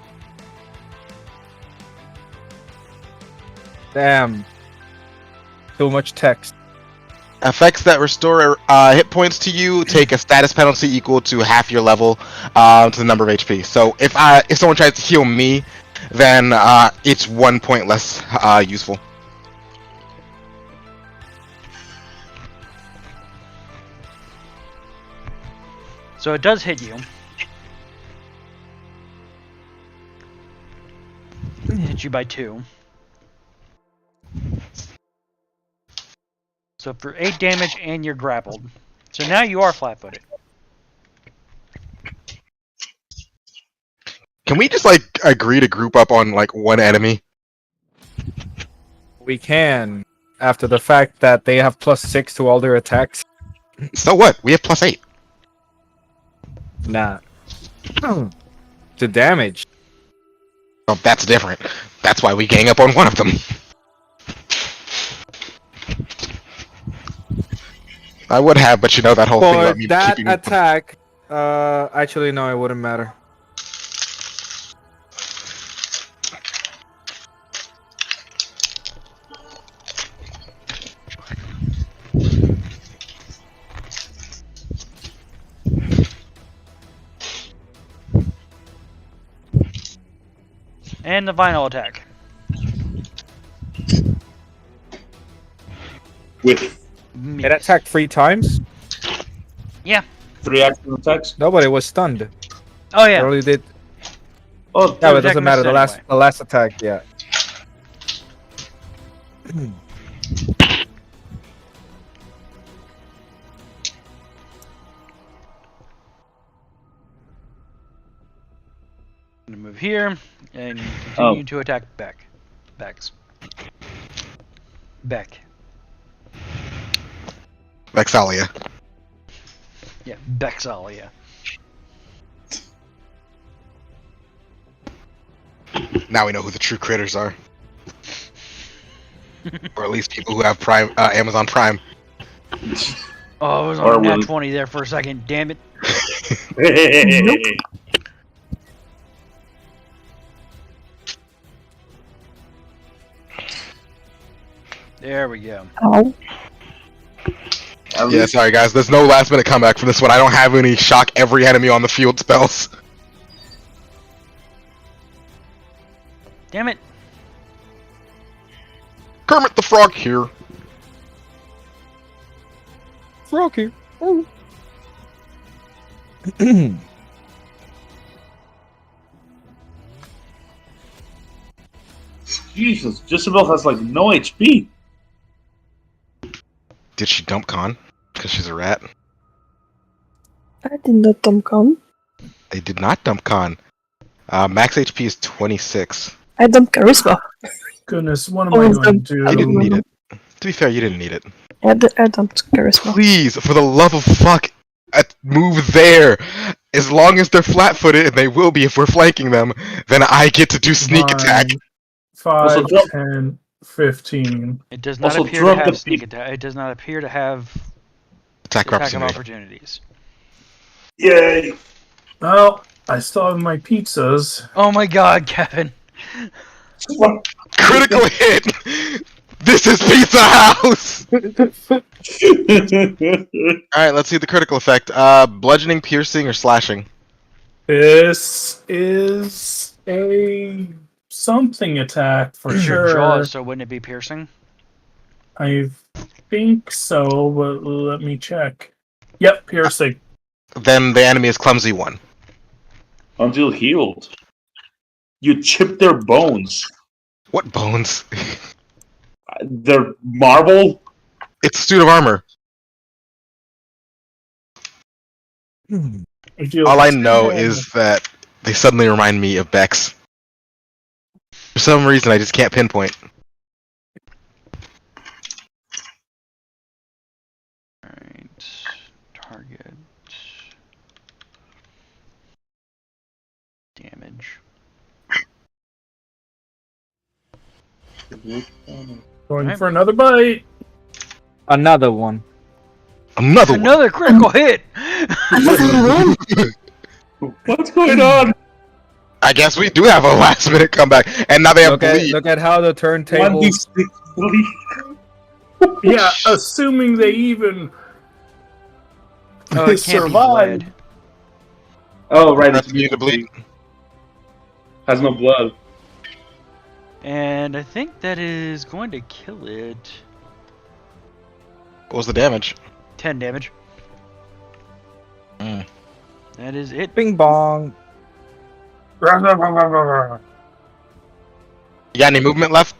D: Damn. Too much text.
C: Effects that restore hit points to you take a status penalty equal to half your level to the number of HP. So if someone tries to heal me, then it's 1 point less useful.
A: So it does hit you. It hit you by 2. So for 8 damage and you're grappled. So now you are flat-footed.
C: Can we just like agree to group up on like one enemy?
D: We can, after the fact that they have +6 to all their attacks.
C: So what? We have +8.
D: Nah. To damage.
C: Oh, that's different. That's why we gang up on one of them. I would have, but you know that whole thing
D: For
C: about me
D: that
C: keeping
D: attack, actually no, it wouldn't matter.
A: And the vinyl attack.
B: With
D: It attacked 3 times?
A: Yeah.
B: 3 action attacks?
D: Nobody was stunned.
A: Oh
D: It
A: yeah.
D: only did.
B: Oh,
D: Yeah, but it
A: attack
D: doesn't matter.
A: missed
D: The last attack, yeah.
A: I'm gonna move here and continue to attack Bex.
C: Vexalia.
A: Yeah, Bexalia.
C: Now we know who the true critters are. Or at least people who have Prime, Amazon Prime.
A: Oh, I was
B: Or
A: on nat
B: will-
A: 20 there for a second. Damn it. There we go.
F: Ow.
C: Yeah, sorry guys, there's no last minute comeback for this one. I don't have any shock every enemy on the field spells.
A: Damn it.
C: Kermit the Frog here.
D: Froggy.
B: Jesus, Jezebel has like no HP.
C: Did she dump Khan? Because she's a rat?
F: I did not dump Khan.
C: They did not dump Khan. Max HP is 26.
F: I dumped Charisma.
E: Goodness, what am
F: Oh,
E: I
F: it's
E: going to
F: done.
E: do?
C: You didn't need it. To be fair, you didn't need it.
F: I dumped Charisma.
C: Please, for the love of fuck, move there. As long as they're flat-footed, and they will be if we're flanking them, then I get to do sneak attack.
E: 5,
B: Also drop-
E: 10, 15.
A: It does not
B: Also,
A: appear to
B: drop
A: have
B: the
A: sneak
B: peak.
A: attack. It does not appear to have
C: Attack
A: attack of
C: opportunity.
A: opportunities.
B: Yay!
E: Well, I still have my pizzas.
A: Oh my god, Kevin.
C: Critical hit! This is Pizza House! Alright, let's see the critical effect. Bludgeoning, piercing, or slashing?
E: This is a something attack for
A: It's
E: sure.
A: your jaws, so wouldn't it be piercing?
E: I think so, but let me check. Yep, piercing.
C: Then the enemy is clumsy one.
B: Until healed. You chip their bones.
C: What bones?
B: Their marble?
C: It's a suit of armor. All I know is that they suddenly remind me of Bex. For some reason, I just can't pinpoint.
A: Alright. Target. Damage.
E: Going for another bite.
D: Another one.
C: Another one.
A: Another critical hit!
B: What's going on?
C: I guess we do have a last minute comeback, and now they have bleed.
D: Look at how the turntables.
B: 1d6
E: Yeah, assuming they even
A: Oh, it can't be
E: survive.
A: bled.
B: Oh, right.
C: That's
B: It's
C: immune to bleed.
B: Has no blood.
A: And I think that is going to kill it.
C: What was the damage?
A: 10 damage.
C: Mm.
A: That is it.
D: Bing bong.
C: You got any movement left?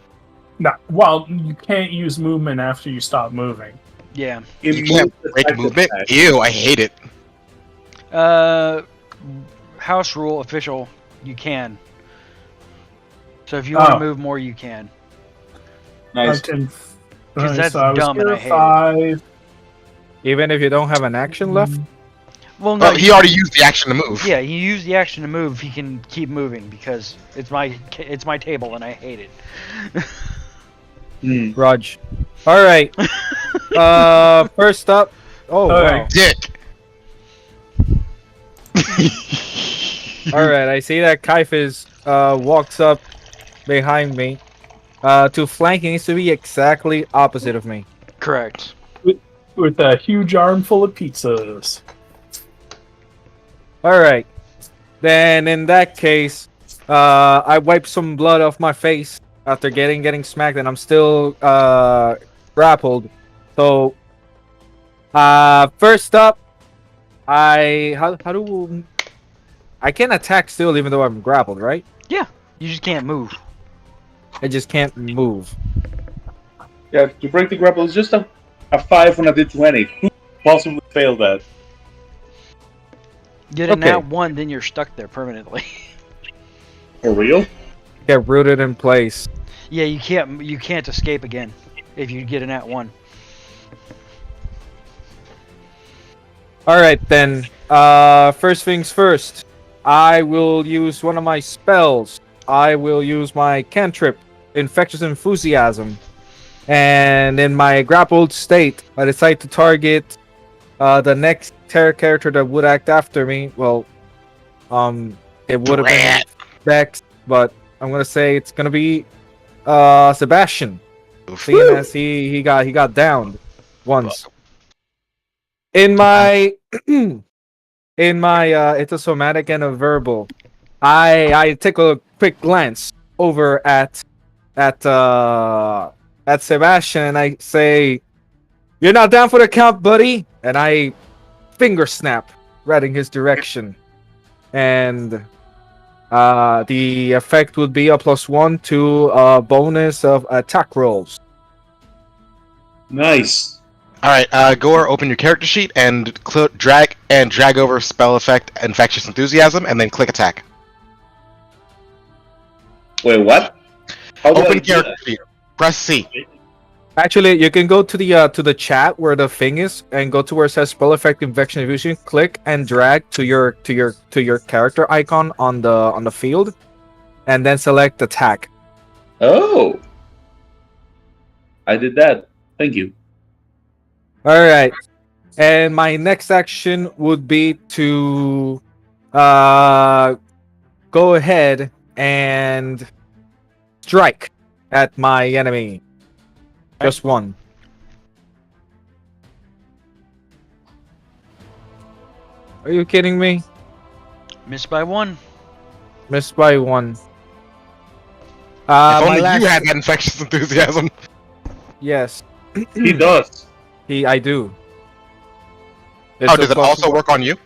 E: No, well, you can't use movement after you stop moving.
A: Yeah.
C: You can't break movement? Ew, I hate it.
A: House rule official, you can. So if you want to
E: Oh.
A: move more, you can.
B: Nice.
E: I can.
A: 'Cause that's
E: so I was
A: dumb and
E: here
A: I hate it.
E: 5.
D: Even if you don't have an action left.
A: Well, no.
C: Well, he already used the action to move.
A: Yeah, he used the action to move. He can keep moving because it's my table and I hate it.
D: Rudge. All right. First up. Oh,
E: Okay.
D: wow.
C: Dick.
D: All right. I see that Kaifis walks up behind me. To flank, he needs to be exactly opposite of me.
A: Correct.
E: With a huge armful of pizzas.
D: All right. Then in that case, I wipe some blood off my face after getting smacked, and I'm still grappled. So, first up, I can attack still even though I'm grappled, right?
A: You just can't move.
D: I just can't move.
B: Yeah, to break the grapple is just a 5 on a d20. Who possibly failed that?
A: Get a
D: Okay.
A: nat 1, then you're stuck there permanently.
B: For real?
D: Get rooted in place.
A: Yeah, you can't escape again if you get a nat 1.
D: All right then. First things first. I will use one of my spells. I will use my cantrip, Infectious Enthusiasm. And in my grappled state, I decide to target the next terror character that would act after me. Well, it would have been Bex, but I'm gonna say it's gonna be Sebastian, seeing as he got downed once. In my it's a somatic and a verbal. I take a quick glance over at Sebastian and I say, "You're not down for the count, buddy." And I finger snap right in his direction. And the effect would be a +1 to bonus of attack rolls.
B: Nice.
C: Alright, Gore, open your character sheet and drag over spell effect Infectious Enthusiasm, and then click attack.
B: Wait, what? How do I
C: Open
B: do
C: character
B: that?
C: sheet. Press C.
D: Actually, you can go to the chat where the thing is, and go to where it says spell effect infection infusion. Click and drag to your character icon on the field, and then select attack.
B: Oh. I did that. Thank you.
D: All right, and my next action would be to go ahead and strike at my enemy. Just one. Are you kidding me?
A: Missed by 1.
D: Missed by 1.
C: If
D: My
C: only
D: last.
C: you had that infectious enthusiasm.
D: Yes.
B: He does.
D: I do.
C: Oh,
D: It's a
C: does it
D: plus
C: also
D: one.
C: work on you?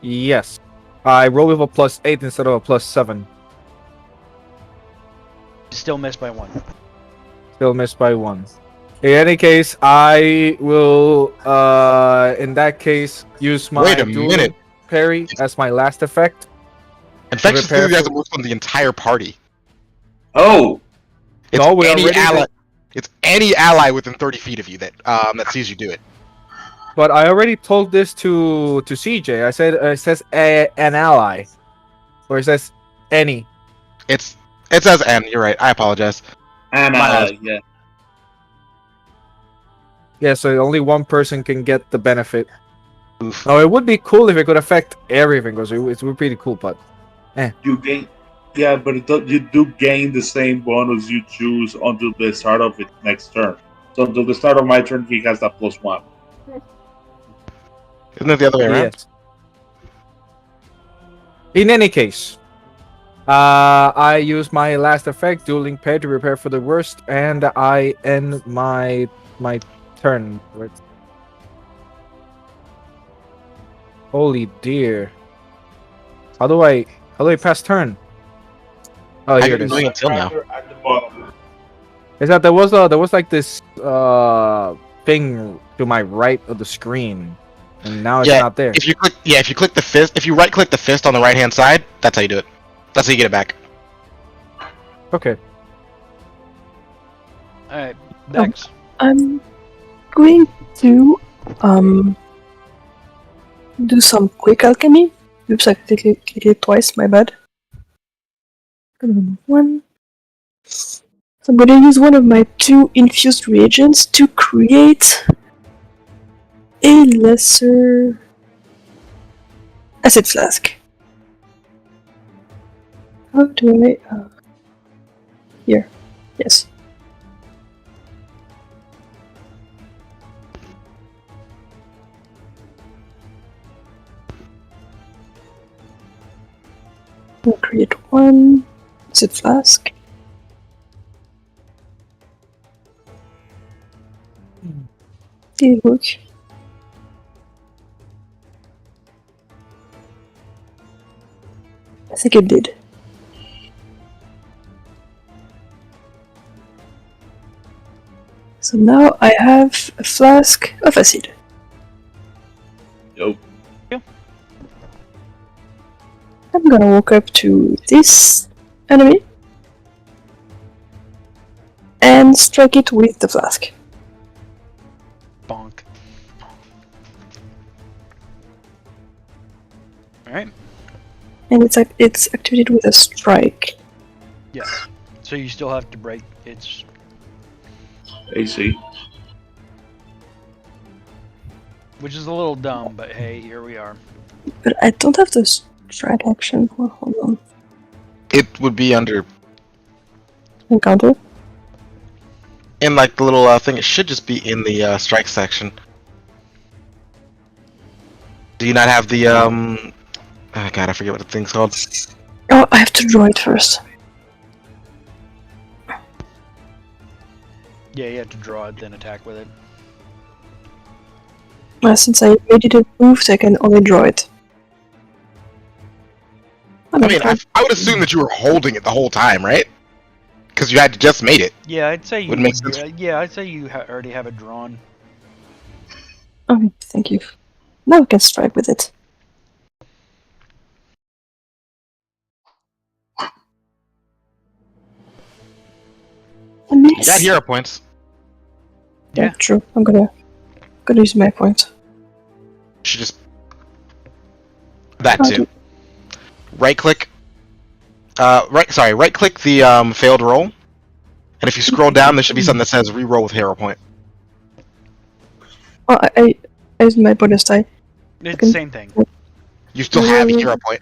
D: Yes. I roll with a +8 instead of a +7.
A: Still missed by 1.
D: Still missed by 1. In any case, I will in that case use my
C: Wait a
D: dual
C: minute.
D: parry as my last effect.
C: Infectious
D: Prepare for-
C: enthusiasm works on the entire party.
B: Oh,
C: It's
D: No, we
C: any
D: already
C: ally.
D: did.
C: It's any ally within 30 feet of you that sees you do it.
D: But I already told this to CJ. I said it says an ally, or it says any.
C: It says N. You're right. I apologize.
B: and
C: My-
B: yeah.
D: Yeah, so only one person can get the benefit.
C: Oof.
D: No, it would be cool if it could affect everything, because it would be pretty cool. But
B: You gain. Yeah, but you do gain the same bonus you choose until the start of it next turn. So until the start of my turn, he has that +1.
C: Isn't it the other way around?
D: yes. In any case, I use my last effect, dueling pair, to prepare for the worst, and I end my turn. Holy dear! How do I pass turn? Oh,
C: I
D: here it
C: didn't
D: is.
C: doing it till now.
B: At the bottom.
D: Is that there was like this thing to my right of the screen, and now it's
C: Yeah,
D: not there.
C: If you click the fist, if you right click the fist on the right hand side, that's how you do it. That's how you get it back.
D: Okay.
A: Alright, Dex.
F: I'm going to do some quick alchemy. Oops, I clicked it twice, my bad. One. So I'm going to use one of my 2 infused reagents to create a lesser acid flask. How do I... here. Yes. We'll create 1 acid flask. Did it work? I think it did. So now I have a flask of acid.
B: Yo.
F: I'm gonna walk up to this enemy and strike it with the flask.
A: Bonk. Alright,
F: And it's activated with a strike.
A: yes. So you still have to break its...
B: AC.
A: Which is a little dumb, but hey, here we are.
F: But I don't have the strike action. Well, hold on.
C: It would be under
F: Encounter?
C: in like the little thing. It should just be in the strike section. Do you not have the Oh god, I forget what the thing's called.
F: Oh, I have to draw it first.
A: Yeah, you have to draw it, then attack with it.
F: Since I made it moved, I can only draw it.
C: I mean, I would assume that you were holding it the whole time, right? Because you had just made it.
A: Yeah, I'd say you
C: Would make sense.
A: Yeah, I'd say you already have it drawn.
F: Okay, thank you. Now I can strike with it. A
C: You
F: miss.
C: got hero points.
F: Yeah,
A: Yeah.
F: true. I'm gonna use my point.
C: You should just that
F: I'll
C: too.
F: do-
C: Right click. Right click the failed roll, and if you scroll down, there should be something that says re-roll with hero point.
F: Oh, I used my bonus die.
A: It's
F: Okay.
A: the same thing.
C: You still have a hero point.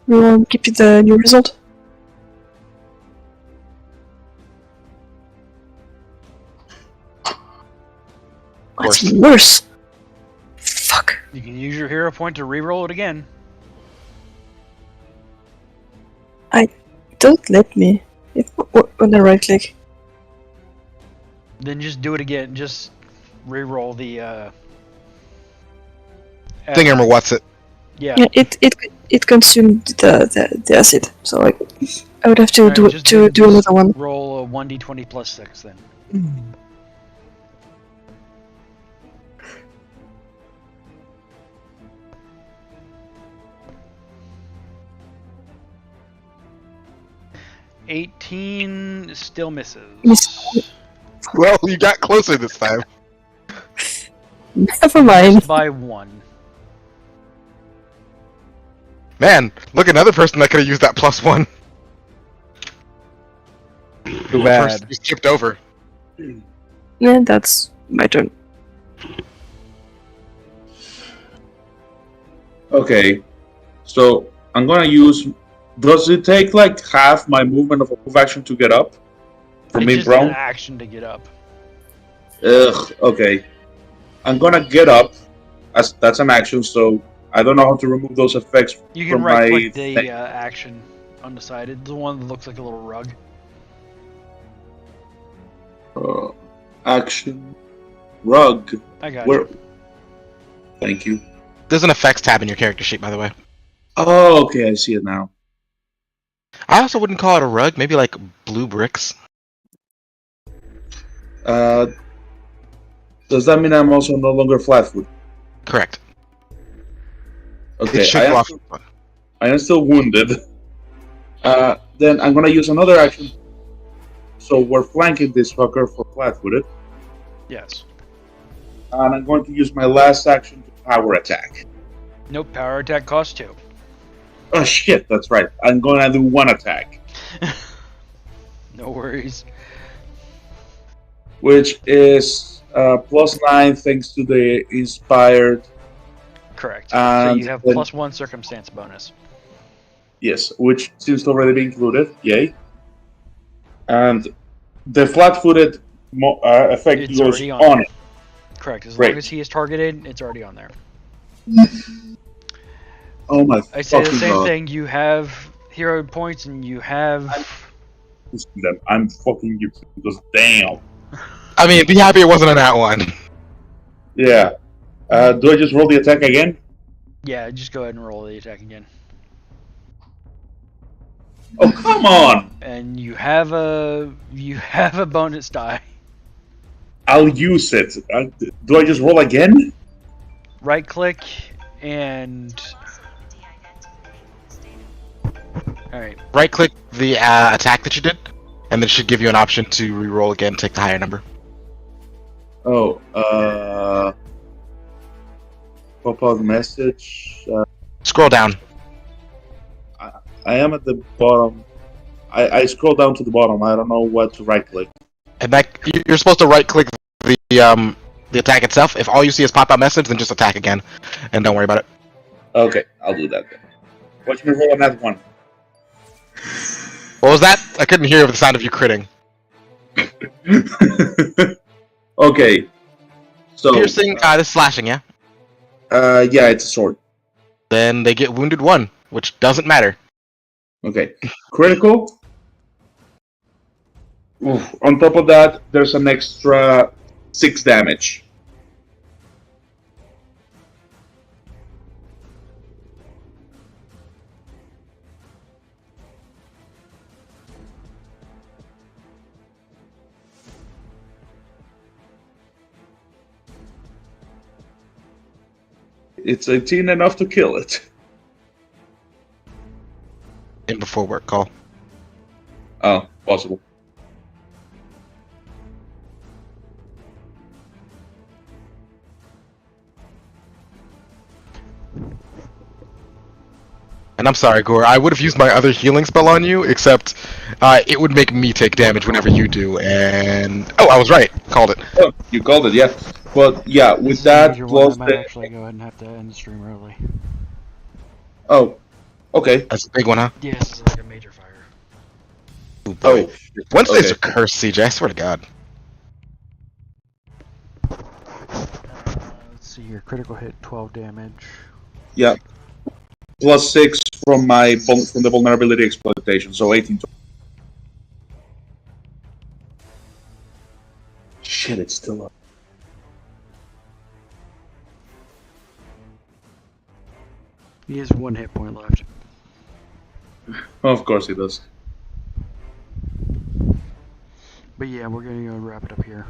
F: We will give you the new result. What's
C: course.
F: worse? Fuck.
A: You can use your hero point to re-roll it again.
F: Don't let me. When I right click.
A: Then just do it again. Just re-roll the.
C: Thingammer, what's it?
A: Yeah.
F: Yeah, it consumed the acid, so I would have to
A: Alright,
F: do another one.
A: Roll a 1d20 plus 6 then. $18 still misses.
C: Well, you got closer this time.
F: Never mind.
A: Missed by 1.
C: Man, look, another person that could have used that +1.
D: Too bad.
C: First, you skipped over.
F: Yeah, that's my turn.
B: Okay, so I'm gonna use. Does it take like half my movement of a move action to get up from
A: It's
B: being
A: just an
B: prone?
A: action to get up.
B: Ugh. Okay, I'm gonna get up. That's an action, so I don't know how to remove those effects
A: You can
B: from
A: right-click
B: my
A: the
B: thing.
A: action on the side. It's the one that looks like a little rug.
B: Action rug.
A: I got
B: Where?
A: you.
B: Thank you.
C: There's an effects tab in your character sheet, by the way.
B: Oh, okay, I see it now.
C: I also wouldn't call it a rug, maybe like blue bricks.
B: Does that mean I'm also no longer flat-footed?
C: Correct.
B: Okay,
C: It should go off.
B: I am still wounded. Then I'm gonna use another action. So we're flanking this fucker for flat-footed,
A: Yes.
B: and I'm going to use my last action to power attack.
A: Nope, power attack costs 2.
B: Oh shit, that's right. I'm gonna do one attack,
A: No worries.
B: which is +9 thanks to the inspired.
A: Correct. So
B: And
A: you have
B: then-
A: +1 circumstance bonus.
B: Yes, which seems to already be included. Yay. And the flat-footed effect
A: It's
B: goes
A: already
B: on
A: on.
B: it.
A: Correct. As
B: Great.
A: long as he is targeted, it's already on there.
B: Oh my
A: I say the
B: fucking
A: same
B: god.
A: thing. You have hero points and you have.
B: I'm fucking you because damn.
C: I mean, be happy it wasn't on that one.
B: Yeah. Do I just roll the attack again?
A: Yeah, just go ahead and roll the attack again.
B: Oh come on!
A: And you have a bonus die.
B: I'll use it. Do I just roll again?
A: Right click and. Alright.
C: Right click the attack that you did, and then it should give you an option to re-roll again, take the higher number.
B: Oh, pop out message.
C: Scroll down.
B: I am at the bottom. I scroll down to the bottom. I don't know what to right click.
C: And you're supposed to right click the attack itself. If all you see is pop out message, then just attack again, and don't worry about it.
B: Okay, I'll do that then. Watch me roll on that one.
C: What was that? I couldn't hear the sound of you critting.
B: Okay. So
C: Piercing, this is slashing, yeah?
B: yeah, it's a sword.
C: Then they get wounded 1, which doesn't matter.
B: Okay. Critical. Oof. On top of that, there's an extra 6 damage. It's 18 enough to kill it.
C: In before work call.
B: Oh, possible.
C: And I'm sorry, Gore, I would have used my other healing spell on you, except it would make me take damage whenever you do, and... Oh, I was right. Called it.
B: Oh, you called it, yeah. But yeah,
A: This
B: with
A: is a
B: that
A: major one,
B: plus
A: I might
B: the...
A: actually go ahead and have to end the stream early.
B: Oh, okay.
C: That's a big one, huh?
A: Yeah, this is like a major fire.
C: Ooh, boy.
B: Oh, shit.
C: Wednesdays
B: Okay.
C: are cursed, CJ, I swear to God.
A: Let's see here. Critical hit, 12 damage.
B: Yeah. Plus 6 from from the vulnerability exploitation, so 18. Shit, it's still up.
A: He has 1 hit point left.
B: Of course he does.
A: But yeah, we're gonna go wrap it up here.